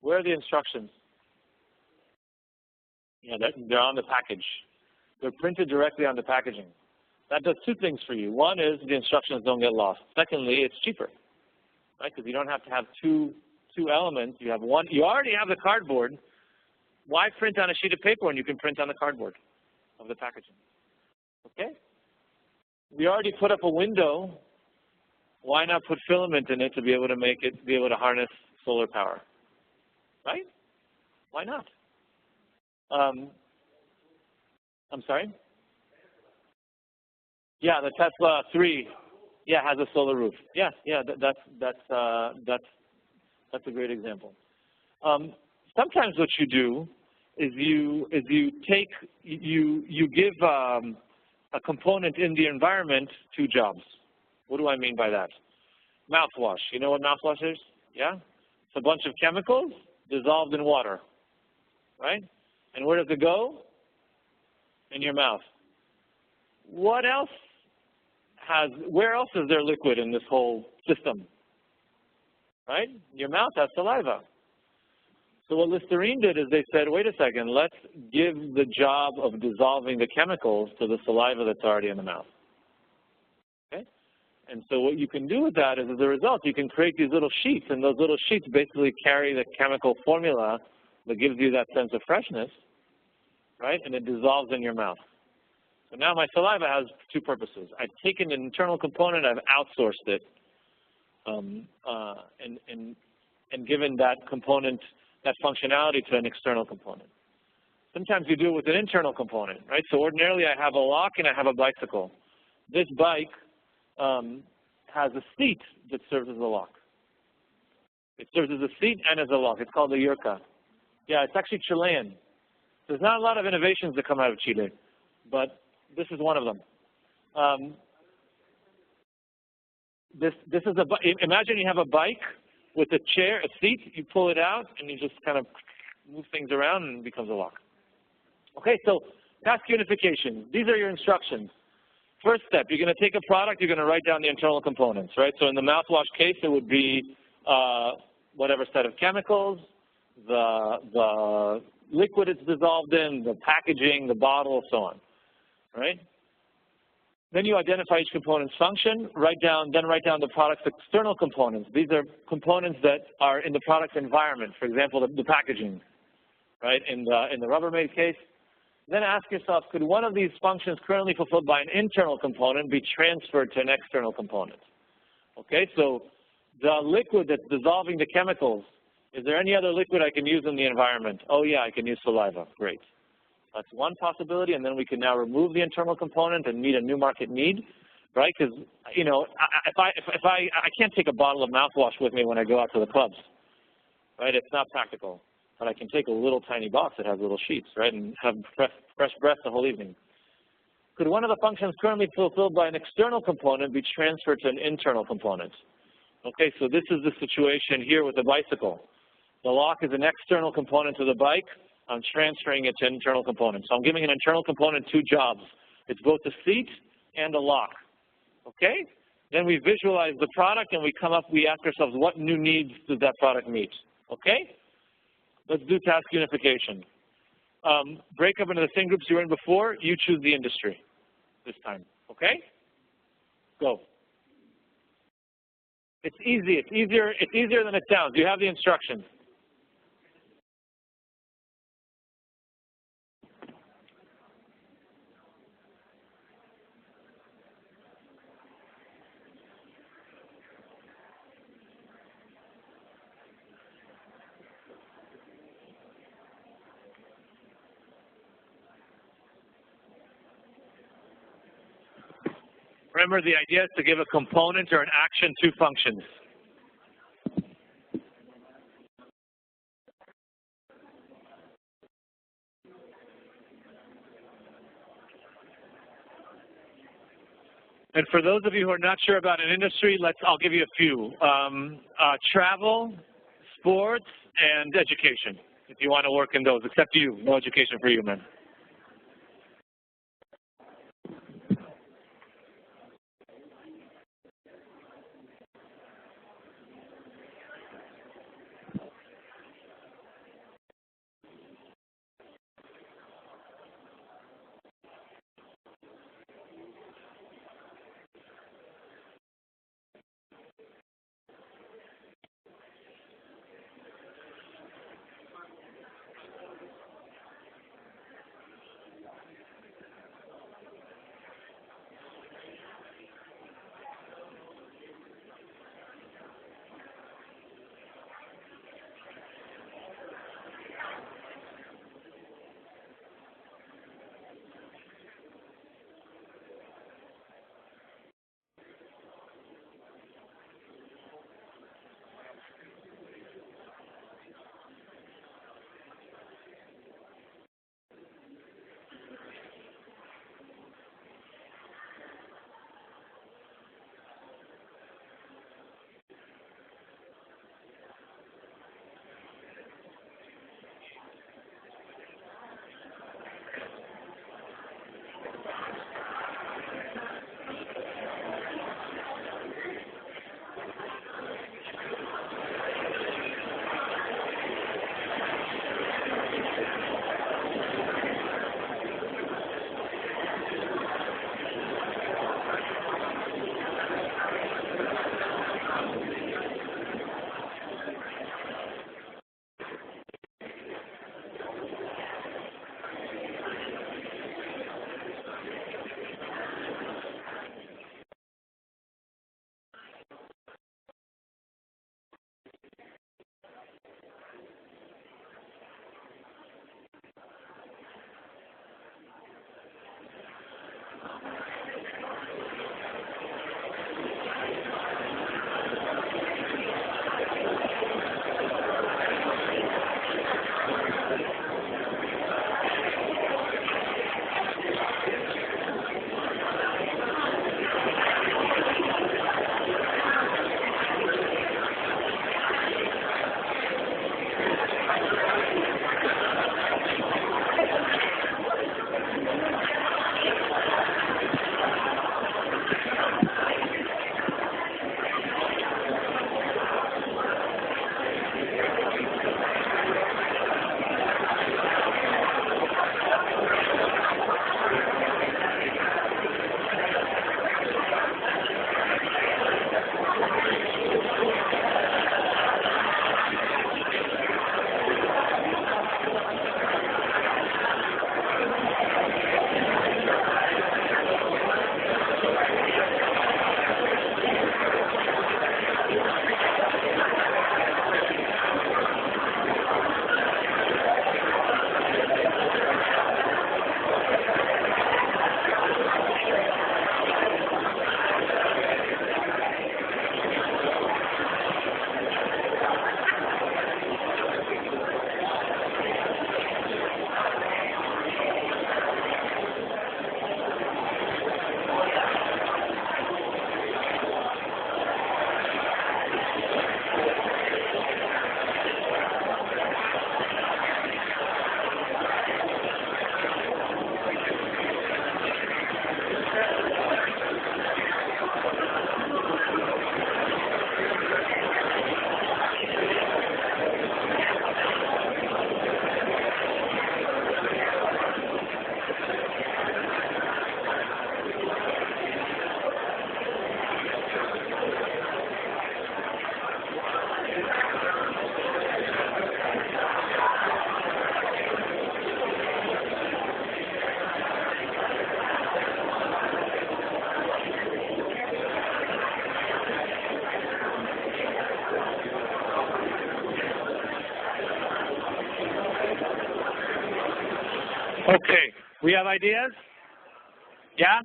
Where are the instructions? Yeah, they're on the package. They're printed directly on the packaging. That does 2 things for you. One is the instructions don't get lost. Secondly, it's cheaper, right? Because you don't have to have two elements. You have one. You already have the cardboard. Why print on a sheet of paper when you can print on the cardboard of the packaging? Okay? We already put up a window. Why not put filament in it to be able to harness solar power? Right? Why not? I'm sorry? Yeah, the Tesla 3, has a solar roof. Yeah, that's a great example. Sometimes what you do is you give a component in the environment 2 jobs. What do I mean by that? Mouthwash. You know what mouthwash is? Yeah? It's a bunch of chemicals dissolved in water, right? And where does it go? In your mouth. Where else is there liquid in this whole system? Right? Your mouth has saliva. So what Listerine did is they said, wait a second, let's give the job of dissolving the chemicals to the saliva that's already in the mouth. Okay? And so what you can do with that is, as a result, you can create these little sheets, and those little sheets basically carry the chemical formula that gives you that sense of freshness, right? And it dissolves in your mouth. So now my saliva has 2 purposes. I've taken an internal component, I've outsourced it, and given that component, that functionality to an external component. Sometimes you do it with an internal component, right? So ordinarily I have a lock and I have a bicycle. This bike has a seat that serves as a lock. It serves as a seat and as a lock. It's called a yurka. Yeah, it's actually Chilean. There's not a lot of innovations that come out of Chile, but this is one of them. Imagine you have a bike with a chair, a seat, you pull it out, and you just kind of move things around, and it becomes a lock. Okay, so task unification. These are your instructions. First step, you're going to take a product, you're going to write down the internal components, right? So in the mouthwash case, it would be whatever set of chemicals, the liquid it's dissolved in, the packaging, the bottle, so on, right? Then you identify each component's function, write down the product's external components. These are components that are in the product's environment, for example, the packaging, right, in the Rubbermaid case. Then ask yourself, could one of these functions currently fulfilled by an internal component be transferred to an external component? Okay, so the liquid that's dissolving the chemicals, is there any other liquid I can use in the environment? Oh yeah, I can use saliva. Great. That's one possibility, and then we can now remove the internal component and meet a new market need, right? Because, you know, I can't take a bottle of mouthwash with me when I go out to the clubs, right? It's not practical. But I can take a little tiny box that has little sheets, right, and have fresh breath the whole evening. Could one of the functions currently fulfilled by an external component be transferred to an internal component? Okay, so this is the situation here with the bicycle. The lock is an external component to the bike. I'm transferring it to an internal component. So I'm giving an internal component two jobs. It's both the seat and the lock. Okay? Then we visualize the product and we ask ourselves, what new needs does that product meet? Okay? Let's do task unification. Break up into the same groups you were in before. You choose the industry this time. Okay? Go. It's easy. It's easier than it sounds. You have the instructions. Remember, the idea is to give a component or an action two functions. And for those of you who are not sure about an industry, I'll give you a few. Travel, sports, and education, if you want to work in those, except you. No education for you, man. Okay, we have ideas? Yeah?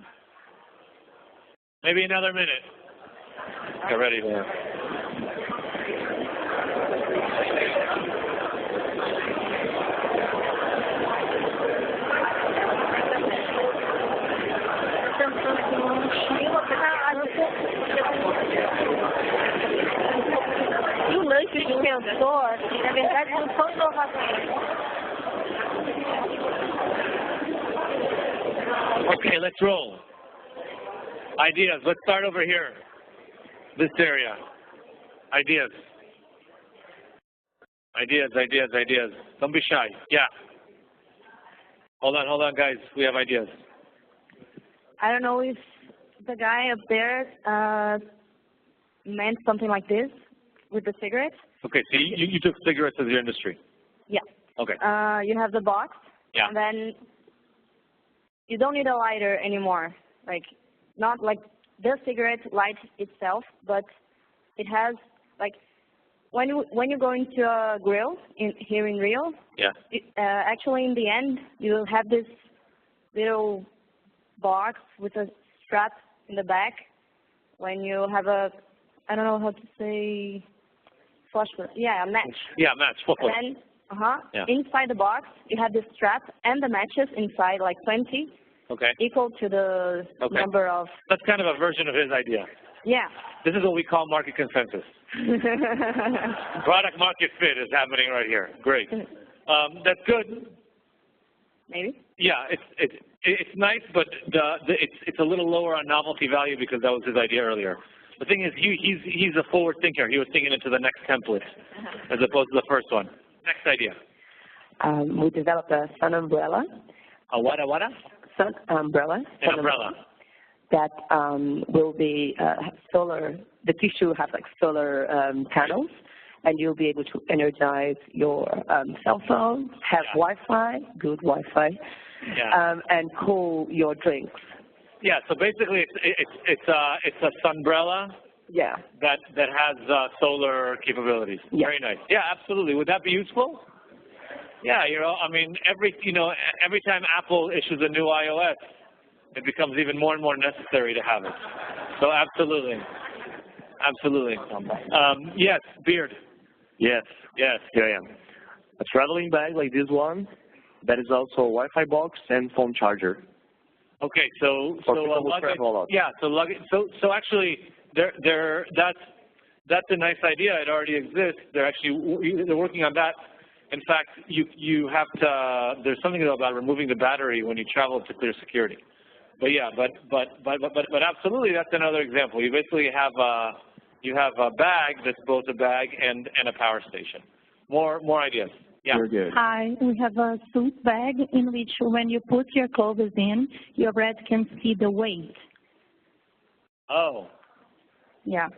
Maybe another minute. Get ready there. E o lance de mentor, na verdade, não são inovações. Okay, let's roll. Ideas. Let's start over here. This area. Ideas. Ideas. Don't be shy. Yeah. Hold on, guys. We have ideas. I don't know if the guy up there meant something like this with the cigarettes. Okay, so you took cigarettes as your industry. Yeah. Okay. You have the box. Yeah. And then you don't need a lighter anymore. Like, not like the cigarette light itself, but it has, like, when you go into a grill here in Rio, yeah. Actually in the end, you will have this little box with a strap in the back. When you have a, I don't know how to say, a match. Yeah, match. And then, inside the box, you have this strap and the matches inside, like 20. Okay. Equal to the number of... That's kind of a version of his idea. Yeah. This is what we call market consensus. Product market fit is happening right here. Great. That's good. Maybe. Yeah, it's nice, but it's a little lower on novelty value because that was his idea earlier. The thing is, he's a forward thinker. He was thinking into the next template as opposed to the first one. Next idea. We developed a sun umbrella. A what? Sun umbrella. An umbrella. That will be solar. The tissue will have like solar panels, and you'll be able to energize your cell phone, have Wi-Fi, good Wi-Fi, and cool your drinks. Yeah. So basically, it's a sunbrella. Yeah. That has solar capabilities. Yeah. Very nice. Yeah, absolutely. Would that be useful? Yeah, I mean, every time Apple issues a new iOS, it becomes even more and more necessary to have it. So absolutely. Yes, Beard. Yes, here I am. A traveling bag like this one, that is also a Wi-Fi box and phone charger. Okay, so luggage. Yeah, so luggage. So actually, that's a nice idea. It already exists. They're working on that. In fact, you have to. There's something about removing the battery when you travel to clear security. But yeah, but absolutely, that's another example. You basically have a bag that's both a bag and a power station. More ideas. Yeah. Very good. Hi, we have a suit bag in which when you put your clothes in, your breath can see the weight. Oh. Yeah.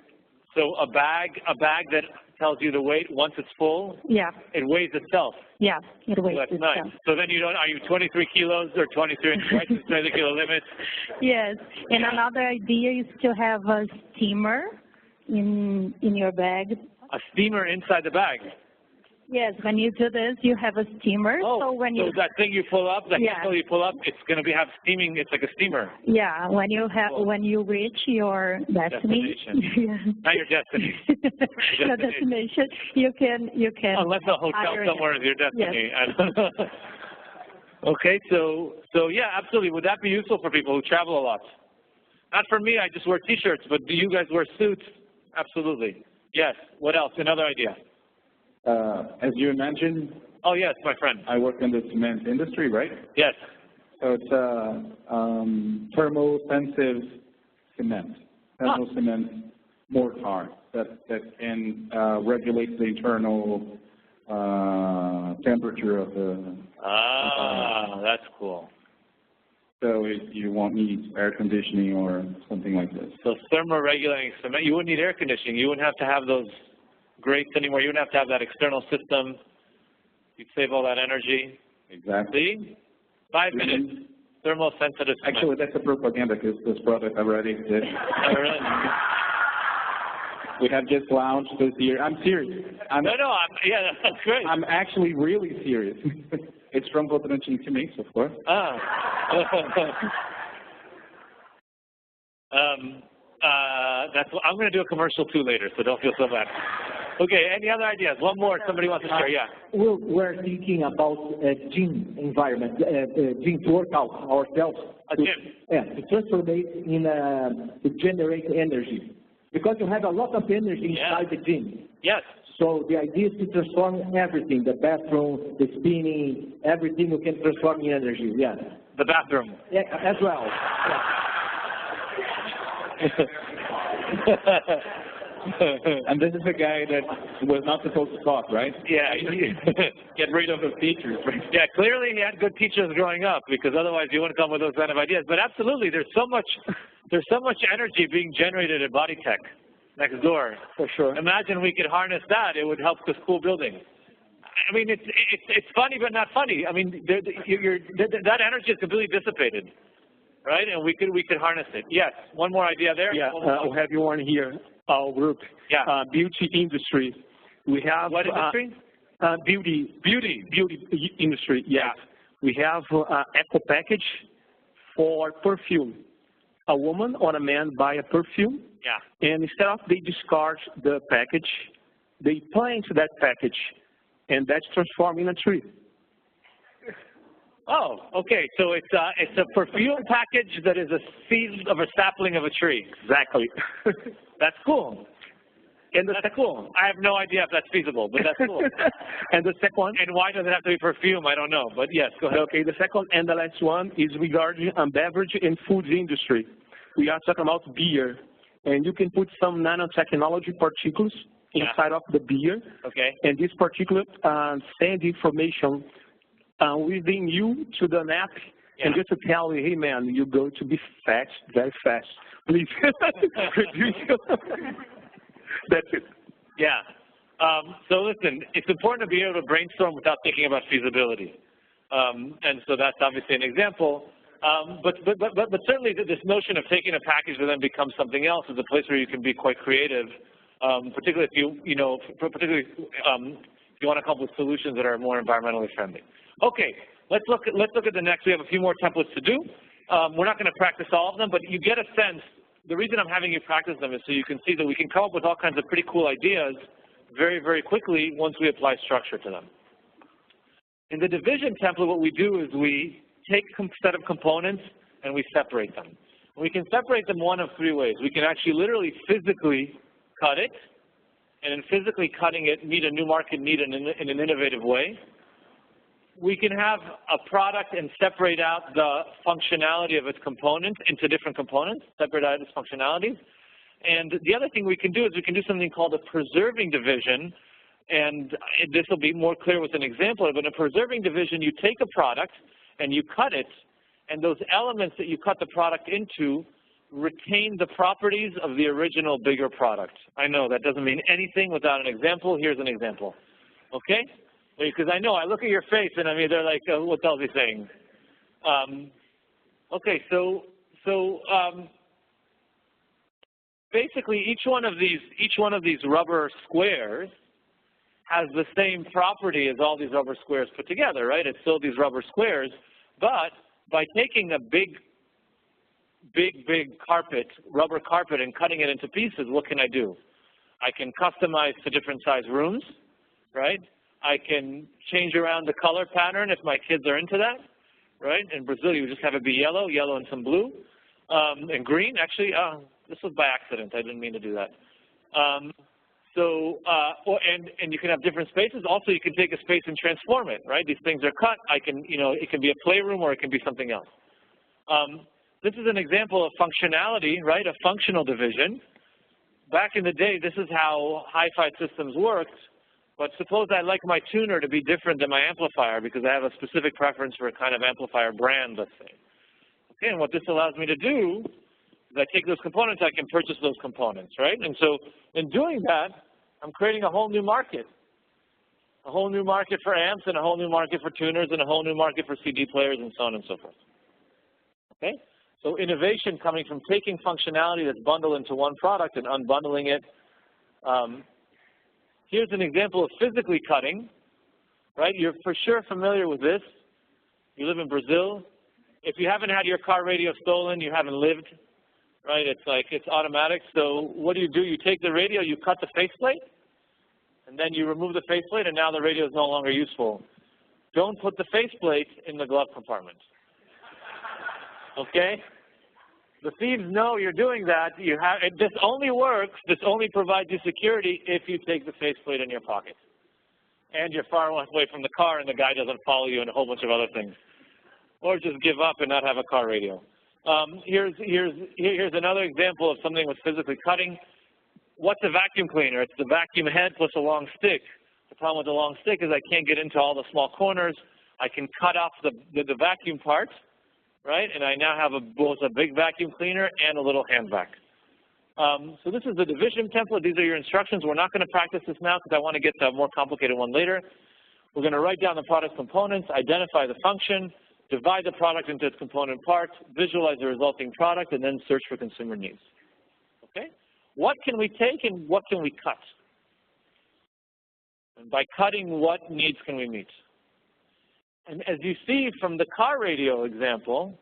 So a bag that tells you the weight once it's full. Yeah. It weighs itself. Yeah, it weighs that's itself. Nice. So then are you 23 kilos or 23 right to the kilo limit? Yes. And another idea is to have a steamer in your bag. A steamer inside the bag. Yes, when you do this, you have a steamer. Oh, so when you that thing you pull up, handle you pull up, it's going to have steaming. It's like a steamer. Yeah, when you reach your destination. Not your destiny. Your destination. You can. Unless a hotel somewhere is your destiny. Yes. Okay, so yeah, absolutely. Would that be useful for people who travel a lot? Not for me. I just wear T-shirts. But do you guys wear suits? Absolutely. Yes. What else? Another idea. As you mentioned. Oh yes, my friend. I work in the cement industry, right? Yes. So it's a thermosensitive cement, cement mortar that can regulate the internal temperature of the. That's cool. So you won't need air conditioning or something like this. So thermoregulating cement, you wouldn't need air conditioning. You wouldn't have to have those grates anymore. You wouldn't have to have that external system. You'd save all that energy. Exactly. See? 5 minutes. Thermosensitive cement. Actually, that's a propaganda because this product already exists. Really? We have just launched this year. I'm serious. No, that's great. I'm actually really serious. It's from Votorantim Cements, of course. Ah. I'm going to do a commercial too later, so don't feel so bad. Okay, any other ideas? One more, somebody wants to share, yeah. We're thinking about a gym environment, gym to work out ourselves. A gym? Yeah, to transform it in, to generate energy. Because you have a lot of energy inside the gym. Yes. So the idea is to transform everything, the bathroom, the spinning, everything you can transform in energy, yeah. The bathroom. Yeah, as well. And this is the guy that was not supposed to talk, right? Yeah. Get rid of the teachers, right? Yeah, clearly he had good teachers growing up, because otherwise you wouldn't come with those kind of ideas. But absolutely, there's so much energy being generated at Body Tech next door. For sure. Imagine we could harness that. It would help the school building. I mean, it's funny, but not funny. I mean, that energy is completely dissipated, right? And we could harness it. Yes. One more idea there. Yeah. I'll have you on here. Our group. Yeah. Beauty industry. We have what industry? Beauty industry. Yeah. We have eco package for perfume. A woman or a man buy a perfume. Yeah. And instead of they discard the package, they plant that package, and that's transformed in a tree. Oh, okay. So it's a perfume package that is a seed of a sapling of a tree. Exactly. That's cool. And that's cool. I have no idea if that's feasible, but that's cool. And the second one. And why does it have to be perfume? I don't know. But yes, go ahead. Okay. The second and the last one is regarding beverage and food industry. We are talking about beer, and you can put some nanotechnology particles inside of the beer. Okay. And this particular send information within you to the app, and just to tell you, hey man, you're going to be fat very fast. Please reduce. That's it. Yeah. So listen, it's important to be able to brainstorm without thinking about feasibility. And so that's obviously an example. But certainly this notion of taking a package that then becomes something else is a place where you can be quite creative, particularly if you want to come up with solutions that are more environmentally friendly. Okay, let's look at the next. We have a few more templates to do. We're not going to practice all of them, but you get a sense. The reason I'm having you practice them is so you can see that we can come up with all kinds of pretty cool ideas very, very quickly once we apply structure to them. In the division template, what we do is we take a set of components and we separate them. We can separate them one of three ways. We can actually literally physically cut it, and in physically cutting it, meet a new market need in an innovative way. We can have a product and separate out the functionality of its components into different components, separate out its functionalities. And the other thing we can do is we can do something called a preserving division, and this will be more clear with an example. But in a preserving division, you take a product and you cut it, and those elements that you cut the product into retain the properties of the original bigger product. I know that doesn't mean anything without an example. Here's an example. Okay? Because I know, I look at your face, and I mean, they're like, what the hell is he saying? Okay, so basically, each one of these rubber squares has the same property as all these rubber squares put together, right? It's still these rubber squares, but by taking a big carpet, rubber carpet, and cutting it into pieces, what can I do? I can customize to different size rooms, right? I can change around the color pattern if my kids are into that, right? In Brazil, you just have it be yellow and some blue, and green. Actually, this was by accident. I didn't mean to do that. And you can have different spaces. Also, you can take a space and transform it, right? These things are cut. It can be a playroom or it can be something else. This is an example of functionality, right? A functional division. Back in the day, this is how hi-fi systems worked. But suppose I like my tuner to be different than my amplifier because I have a specific preference for a kind of amplifier brand, let's say. Okay, and what this allows me to do is I take those components, I can purchase those components, right? And so in doing that, I'm creating a whole new market. A whole new market for amps and a whole new market for tuners and a whole new market for CD players and so on and so forth. Okay? So innovation coming from taking functionality that's bundled into one product and unbundling it. Here's an example of physically cutting, right? You're for sure familiar with this. You live in Brazil. If you haven't had your car radio stolen, you haven't lived, right? It's like it's automatic. So what do? You take the radio, you cut the faceplate, and then you remove the faceplate, and now the radio is no longer useful. Don't put the faceplate in the glove compartment. Okay? The thieves know you're doing that. This only works, this only provides you security if you take the faceplate in your pocket. And you're far enough away from the car and the guy doesn't follow you and a whole bunch of other things. Or just give up and not have a car radio. Here's another example of something with physically cutting. What's a vacuum cleaner? It's the vacuum head plus a long stick. The problem with the long stick is I can't get into all the small corners. I can cut off the vacuum part, right? And I now have both a big vacuum cleaner and a little hand vac. So this is the division template. These are your instructions. We're not going to practice this now because I want to get to a more complicated one later. We're going to write down the product components, identify the function, divide the product into its component parts, visualize the resulting product, and then search for consumer needs. Okay? What can we take and what can we cut? And by cutting, what needs can we meet? And as you see from the car radio example,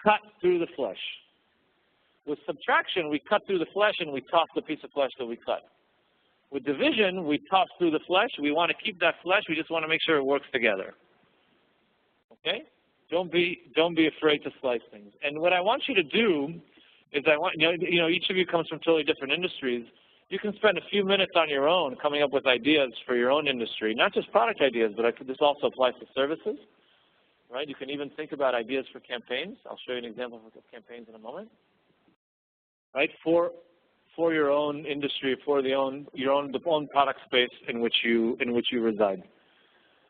cut through the flesh. With subtraction, we cut through the flesh and we toss the piece of flesh that we cut. With division, we toss through the flesh. We want to keep that flesh. We just want to make sure it works together. Okay? Don't be afraid to slice things. And what I want you to do is each of you comes from totally different industries. You can spend a few minutes on your own coming up with ideas for your own industry, not just product ideas, but this also applies to services, right? You can even think about ideas for campaigns. I'll show you an example of campaigns in a moment, right? For your own industry, for your own product space in which you reside.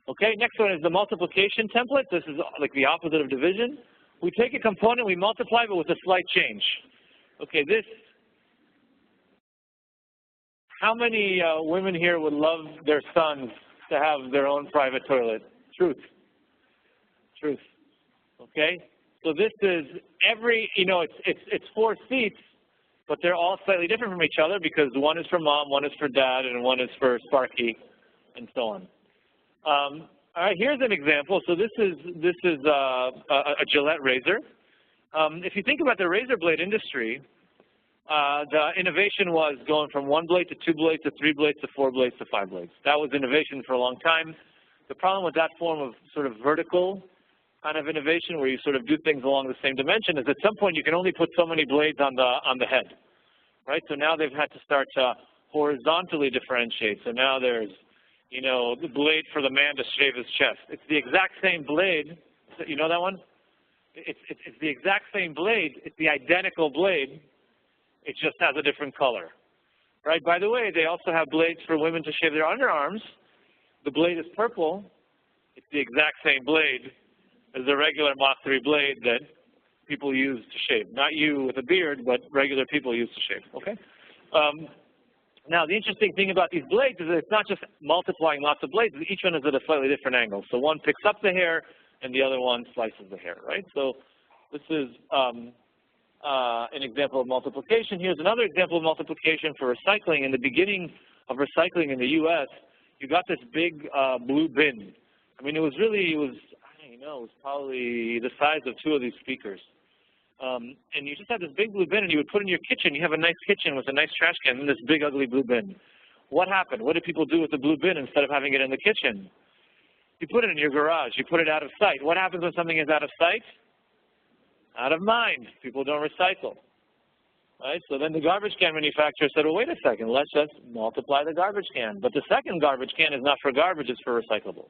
Okay, next one is the multiplication template. This is like the opposite of division. We take a component, we multiply, but with a slight change. Okay, how many women here would love their sons to have their own private toilet? Truth. Okay? So this is it's 4 seats, but they're all slightly different from each other because one is for mom, one is for dad, and one is for Sparky, and so on. All right, here's an example. So this is a Gillette razor. If you think about the razor blade industry, the innovation was going from 1 blade to 2 blades to 3 blades to 4 blades to 5 blades. That was innovation for a long time. The problem with that form of sort of vertical kind of innovation where you sort of do things along the same dimension is at some point you can only put so many blades on the head, right? So now they've had to start to horizontally differentiate. So now there's, the blade for the man to shave his chest. It's the exact same blade. You know that one? It's the exact same blade. It's the identical blade. It just has a different color, right? By the way, they also have blades for women to shave their underarms. The blade is purple. It's the exact same blade as the regular Mach 3 blade that people use to shave. Not you with a beard, but regular people use to shave, okay? Now, the interesting thing about these blades is that it's not just multiplying lots of blades. Each one is at a slightly different angle. So one picks up the hair, and the other one slices the hair, right? So this is an example of multiplication. Here's another example of multiplication for recycling. In the beginning of recycling in the U.S., you got this big blue bin. I mean, it was probably the size of 2 of these speakers. And you just had this big blue bin, and you would put it in your kitchen. You have a nice kitchen with a nice trash can and this big, ugly blue bin. What happened? What did people do with the blue bin instead of having it in the kitchen? You put it in your garage. You put it out of sight. What happens when something is out of sight? Out of mind. People don't recycle. Right? So then the garbage can manufacturer said, well, wait a second. Let's just multiply the garbage can. But the second garbage can is not for garbage. It's for recyclables.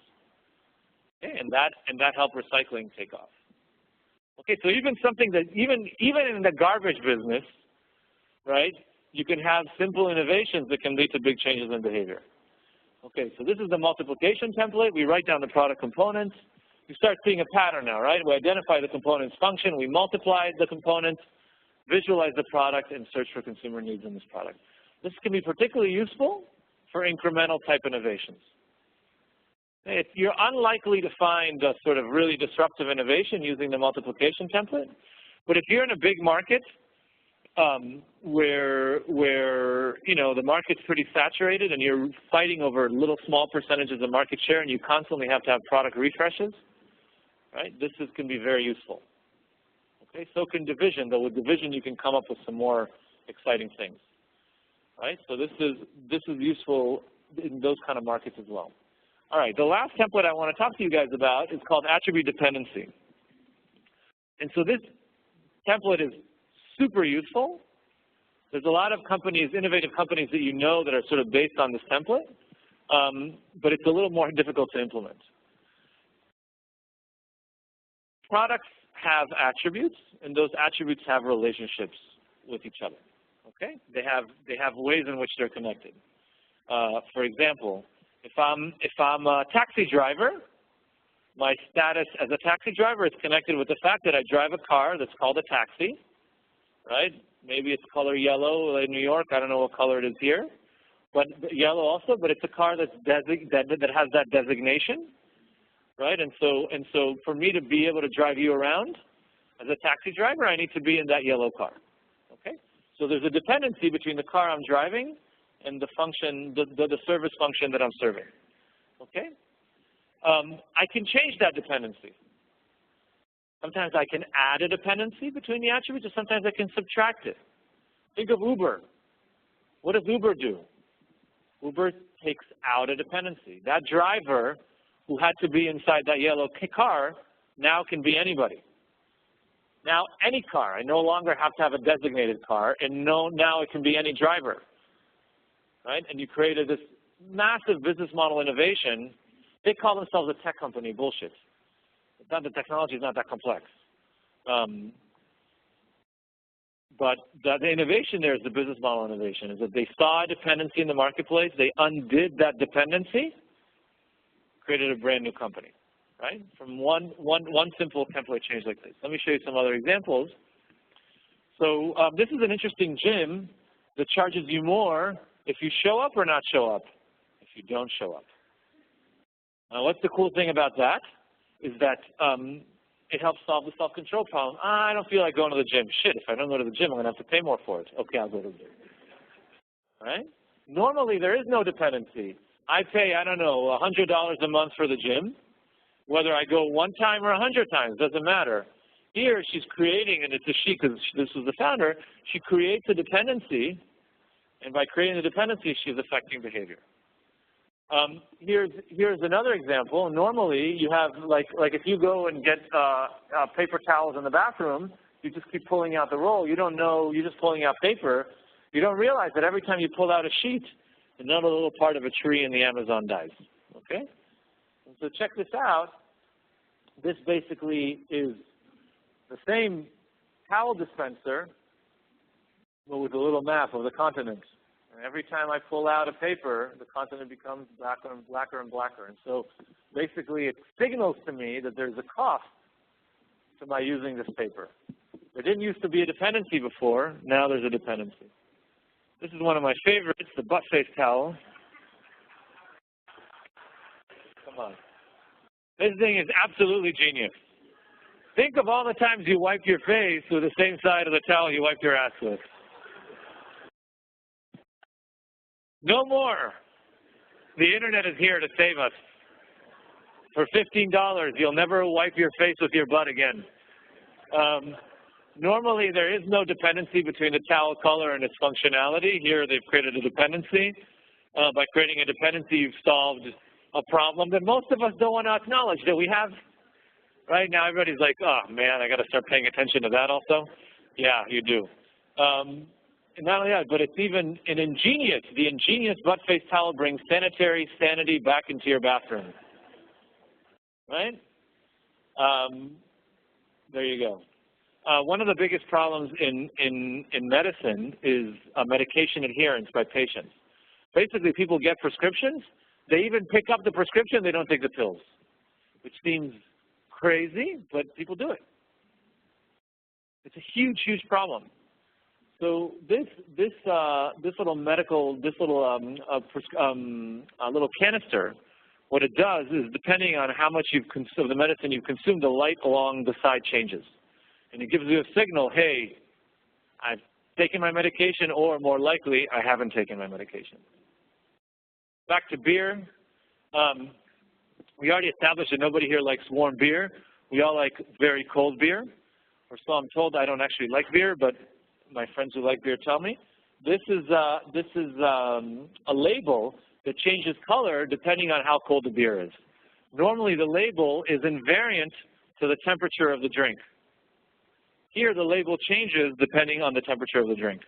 Okay? And that helped recycling take off. Okay, so even something that, even in the garbage business, right, you can have simple innovations that can lead to big changes in behavior. Okay, so this is the multiplication template. We write down the product components. You start seeing a pattern now, right? We identify the component's function. We multiply the components, visualize the product, and search for consumer needs in this product. This can be particularly useful for incremental type innovations. You're unlikely to find a sort of really disruptive innovation using the multiplication template. But if you're in a big market where the market's pretty saturated and you're fighting over little small percentages of market share and you constantly have to have product refreshes, right? This can be very useful. Okay, so can division, though with division you can come up with some more exciting things, right? So this is useful in those kind of markets as well. All right, the last template I want to talk to you guys about is called attribute dependency. And so this template is super useful. There's a lot of companies, innovative companies that you know that are sort of based on this template, but it's a little more difficult to implement. Products have attributes, and those attributes have relationships with each other. Okay, they have ways in which they're connected. For example, if I'm a taxi driver, my status as a taxi driver is connected with the fact that I drive a car that's called a taxi, right? Maybe it's color yellow in New York. I don't know what color it is here, but yellow also. But it's a car that has that designation, right? And so for me to be able to drive you around as a taxi driver, I need to be in that yellow car. Okay. So there's a dependency between the car I'm driving and the function, the service function that I'm serving. Okay. I can change that dependency. Sometimes I can add a dependency between the attributes, or sometimes I can subtract it. Think of Uber. What does Uber do? Uber takes out a dependency. That driver who had to be inside that yellow car now can be anybody. Now, any car. I no longer have to have a designated car, and now it can be any driver. Right? And you created this massive business model innovation. They call themselves a tech company. Bullshit. The technology is not that complex. But the innovation there is the business model innovation, is that they saw a dependency in the marketplace, they undid that dependency, created a brand new company, right? From one simple template change like this. Let me show you some other examples. So this is an interesting gym that charges you more if you show up or not show up, if you don't show up. What's the cool thing about that? Is that it helps solve the self-control problem. I don't feel like going to the gym. Shit, if I don't go to the gym, I'm going to have to pay more for it. Okay, I'll go to the gym. All right? Normally, there is no dependency. I pay, I don't know, $100 a month for the gym. Whether I go one time or 100 times, doesn't matter. Here, she's creating, and it's a she because this was the founder, she creates a dependency, and by creating the dependency, she's affecting behavior. Here's another example. Normally, you have, like if you go and get paper towels in the bathroom, you just keep pulling out the roll. You don't know, you're just pulling out paper. You don't realize that every time you pull out a sheet, another little part of a tree in the Amazon dies. Okay? And so check this out. This basically is the same towel dispenser, but with a little map of the continent. And every time I pull out a paper, the continent becomes blacker and blacker and blacker. And so basically it signals to me that there's a cost to my using this paper. There didn't used to be a dependency before. Now there's a dependency. This is one of my favorites, the butt face towel. Come on. This thing is absolutely genius. Think of all the times you wipe your face with the same side of the towel you wiped your ass with. No more. The internet is here to save us. For $15, you'll never wipe your face with your butt again. Normally, there is no dependency between the towel color and its functionality. Here, they've created a dependency. By creating a dependency, you've solved a problem that most of us don't want to acknowledge that we have. Right now, everybody's like, oh, man, I got to start paying attention to that also. Yeah, you do. And not only that, but it's even the ingenious butt face towel brings sanitary sanity back into your bathroom. Right? There you go. One of the biggest problems in medicine is medication adherence by patients. Basically, people get prescriptions. They even pick up the prescription. They don't take the pills, which seems crazy, but people do it. It's a huge, huge problem. So this little little canister, what it does is, depending on how much you've consumed the medicine you've consumed, the light along the side changes. And it gives you a signal, hey, I've taken my medication, or more likely, I haven't taken my medication. Back to beer. We already established that nobody here likes warm beer. We all like very cold beer, or so I'm told. I don't actually like beer, but my friends who like beer tell me. This is a label that changes color depending on how cold the beer is. Normally, the label is invariant to the temperature of the drink. Here, the label changes depending on the temperature of the drink.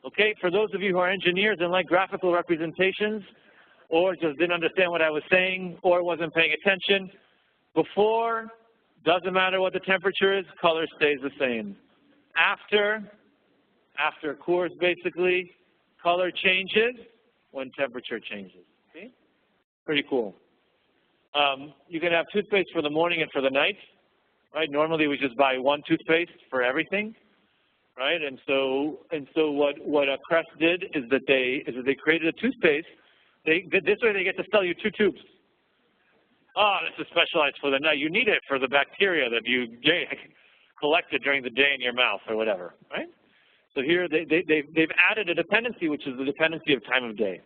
Okay, for those of you who are engineers and like graphical representations, or just didn't understand what I was saying, or wasn't paying attention, before, doesn't matter what the temperature is, color stays the same. After course, basically, color changes when temperature changes. See? Pretty cool. You can have toothpaste for the morning and for the night, right? Normally, we just buy one toothpaste for everything, right? And so what Crest did is that they created a toothpaste. This way, they get to sell you 2 tubes. Oh, this is specialized for the night. You need it for the bacteria that you collected during the day in your mouth or whatever, right? So here they've added a dependency, which is the dependency of time of day.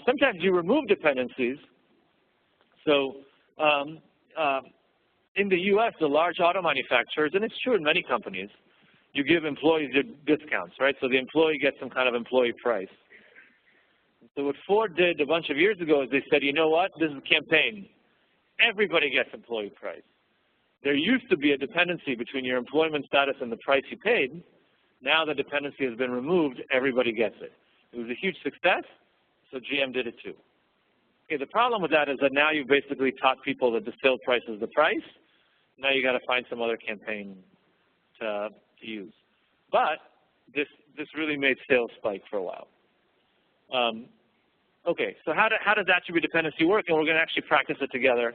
Sometimes you remove dependencies. So in the U.S., the large auto manufacturers, and it's true in many companies, you give employees discounts, right? So the employee gets some kind of employee price. So what Ford did a bunch of years ago is they said, you know what, this is a campaign. Everybody gets employee price. There used to be a dependency between your employment status and the price you paid. Now the dependency has been removed, everybody gets it. It was a huge success, so GM did it too. Okay, the problem with that is that now you've basically taught people that the sale price is the price. Now you got to find some other campaign to use. But this really made sales spike for a while. Okay, so how does attribute dependency work? And we're going to actually practice it together.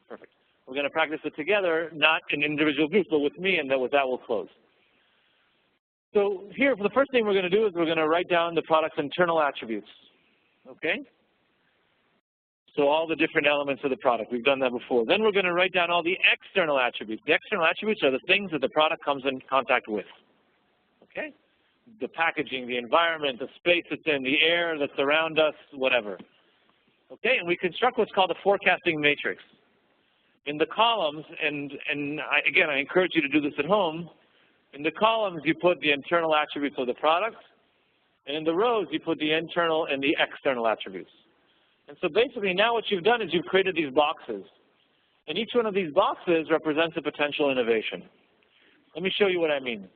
Perfect. We're going to practice it together, not in individual groups, but with me, and then with that we'll close. So here, the first thing we're going to do is we're going to write down the product's internal attributes. Okay? So all the different elements of the product. We've done that before. Then we're going to write down all the external attributes. The external attributes are the things that the product comes in contact with. Okay? The packaging, the environment, the space it's in, the air that's around us, whatever. Okay? And we construct what's called a forecasting matrix. In the columns, and again, I encourage you to do this at home, in the columns you put the internal attributes of the product, and in the rows you put the internal and the external attributes. And so basically now what you've done is you've created these boxes. And each one of these boxes represents a potential innovation. Let me show you what I mean.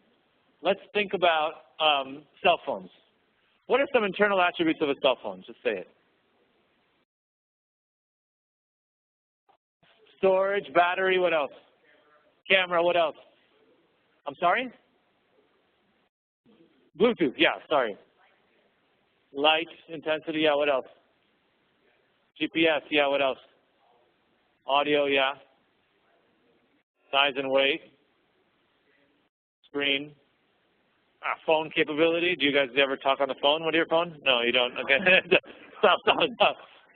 Let's think about cell phones. What are some internal attributes of a cell phone? Just say it. Storage, battery, what else? Camera, what else? I'm sorry? Bluetooth, yeah, sorry. Light, intensity, yeah, what else? GPS, yeah, what else? Audio, yeah. Size and weight. Screen. Phone capability. Do you guys ever talk on the phone with your phone? No, you don't. Okay. Stop.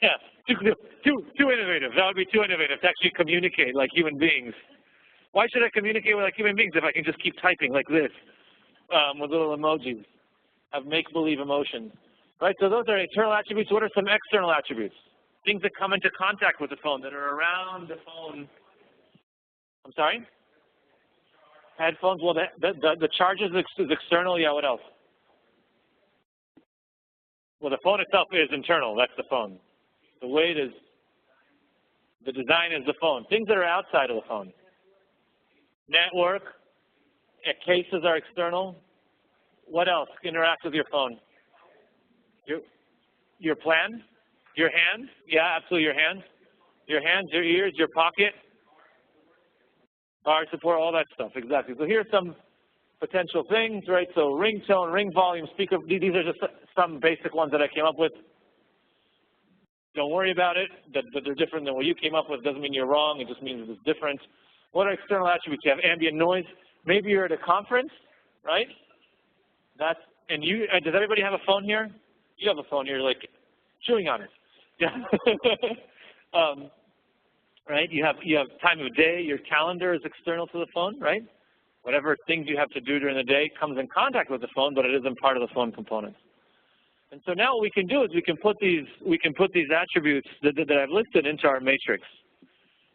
Yeah, too innovative. That would be too innovative to actually communicate like human beings. Why should I communicate with like human beings if I can just keep typing like this with little emojis? Have make-believe emotions. Right, so those are internal attributes. What are some external attributes? Things that come into contact with the phone, that are around the phone. I'm sorry? Headphones, well, the charge is external. Yeah, what else? Well, the phone itself is internal. That's the phone. The weight is, the design is the phone. Things that are outside of the phone. Network, cases are external. What else interacts with your phone? Your plan? Your hands? Yeah, absolutely, your hands. Your hands, your ears, your pocket. Bar support, all that stuff, exactly. So here's some potential things, right? So ringtone, ring volume, speaker, these are just some basic ones that I came up with. Don't worry about it, that they're different than what you came up with. Doesn't mean you're wrong, it just means it's different. What are external attributes? You have ambient noise. Maybe you're at a conference, right? Does everybody have a phone here? You have a phone here, like chewing on it. Yeah. Right? You have time of day. Your calendar is external to the phone, right? Whatever things you have to do during the day comes in contact with the phone, but it isn't part of the phone components. And so now what we can do is we can put these attributes that I've listed into our matrix.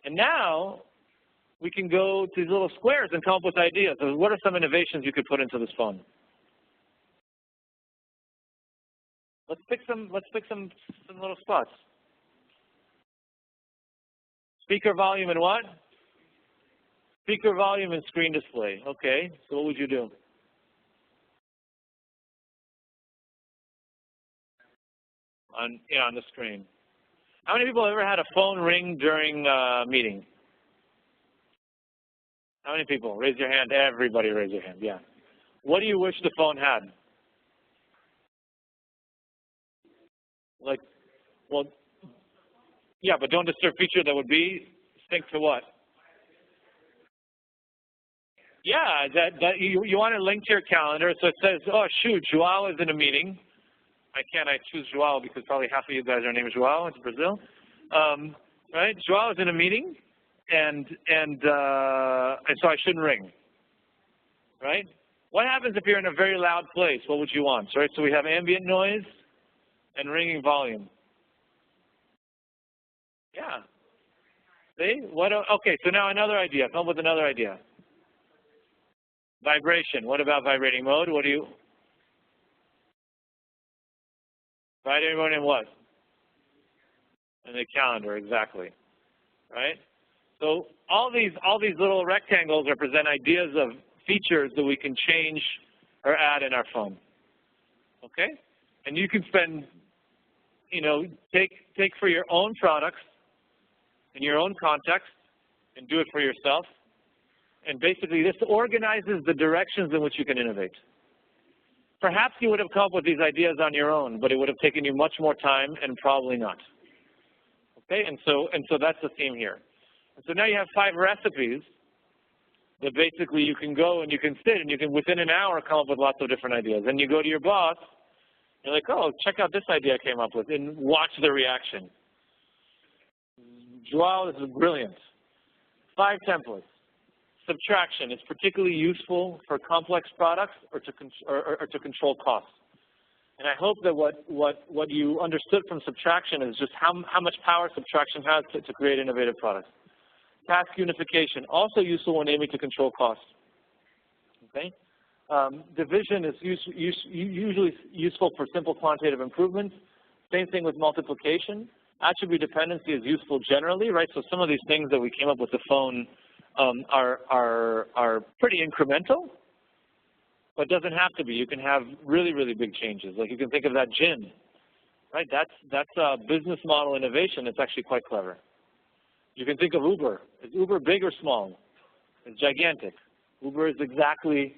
And now we can go to these little squares and come up with ideas. So what are some innovations you could put into this phone? Let's pick some little spots. Speaker volume and what? Speaker volume and screen display. Okay, so what would you do? On the screen. How many people have ever had a phone ring during a meeting? How many people? Raise your hand. Everybody raise your hand. Yeah. What do you wish the phone had? Like, well, yeah, but don't disturb feature that would be sync to what? Yeah, that you want to link to your calendar. So it says, oh, shoot, João is in a meeting. I choose João because probably half of you guys are named João. It's Brazil. Right? João is in a meeting, and so I shouldn't ring. Right? What happens if you're in a very loud place? What would you want? Right? So we have ambient noise and ringing volume. Yeah. See? Okay, so now another idea. Come up with another idea. Vibration. What about vibrating mode? What do you... Vibrating mode in what? In the calendar, exactly. Right? So all these little rectangles represent ideas of features that we can change or add in our phone. Okay? And you can spend, take for your own products in your own context and do it for yourself. And basically this organizes the directions in which you can innovate. Perhaps you would have come up with these ideas on your own, but it would have taken you much more time and probably not. Okay, and so that's the theme here. And so now you have 5 recipes that basically you can go and you can sit and you can within an hour come up with lots of different ideas. And you go to your boss, you're like, oh, check out this idea I came up with, and watch the reaction. João, this is brilliant. 5 templates. Subtraction is particularly useful for complex products or to control costs. And I hope that what you understood from subtraction is just how much power subtraction has to create innovative products. Task unification, also useful when aiming to control costs. Okay? Division is usually useful for simple quantitative improvements. Same thing with multiplication. Attribute dependency is useful generally, right? So some of these things that we came up with the phone are pretty incremental, but it doesn't have to be. You can have really, really big changes. Like you can think of that gym, right? That's a business model innovation. It's actually quite clever. You can think of Uber. Is Uber big or small? It's gigantic. Uber is exactly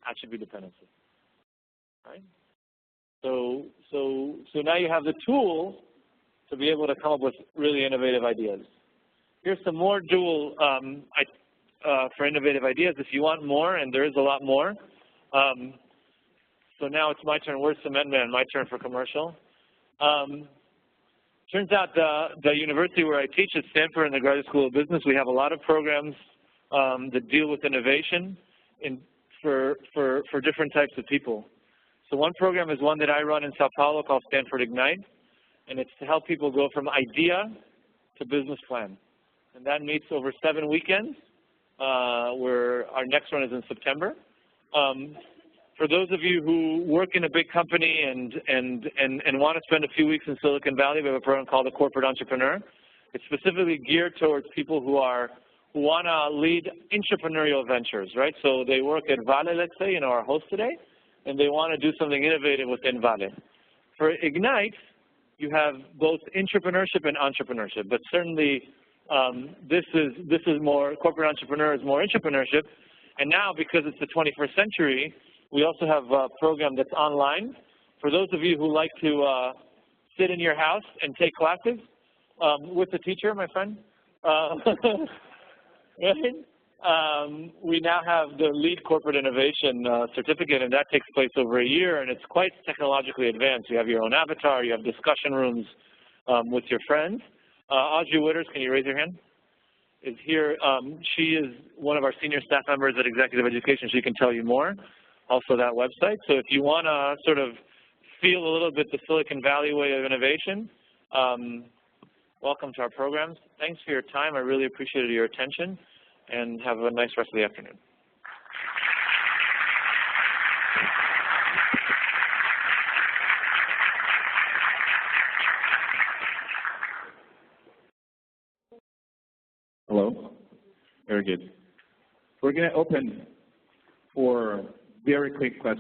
attribute dependency, right? So now you have the tool to be able to come up with really innovative ideas. Here's some more dual for innovative ideas if you want more, and there is a lot more. So now it's my turn. Where's Cement Man? My turn for commercial. Turns out the university where I teach at Stanford in the Graduate School of Business, we have a lot of programs that deal with innovation for different types of people. So one program is one that I run in Sao Paulo called Stanford Ignite, and it's to help people go from idea to business plan. And that meets over 7 weekends, where our next one is in September. For those of you who work in a big company and want to spend a few weeks in Silicon Valley, we have a program called the Corporate Entrepreneur. It's specifically geared towards people who want to lead entrepreneurial ventures, right? So they work at Vale, let's say, our host today, and they want to do something innovative within Vale. For Ignite, you have both entrepreneurship and entrepreneurship, but certainly this is more, corporate entrepreneur is more entrepreneurship. And now, because it's the 21st century, we also have a program that's online. For those of you who like to sit in your house and take classes with the teacher, my friend, we now have the Lead Corporate Innovation certificate, and that takes place over a year, and it's quite technologically advanced. You have your own avatar, you have discussion rooms with your friends. Audrey Witters, can you raise your hand? Is here. She is one of our senior staff members at Executive Education. She can tell you more. Also that website. So if you want to sort of feel a little bit the Silicon Valley way of innovation, welcome to our programs. Thanks for your time. I really appreciated your attention. and have a nice rest of the afternoon. Hello? Very good. We're going to open for very quick questions.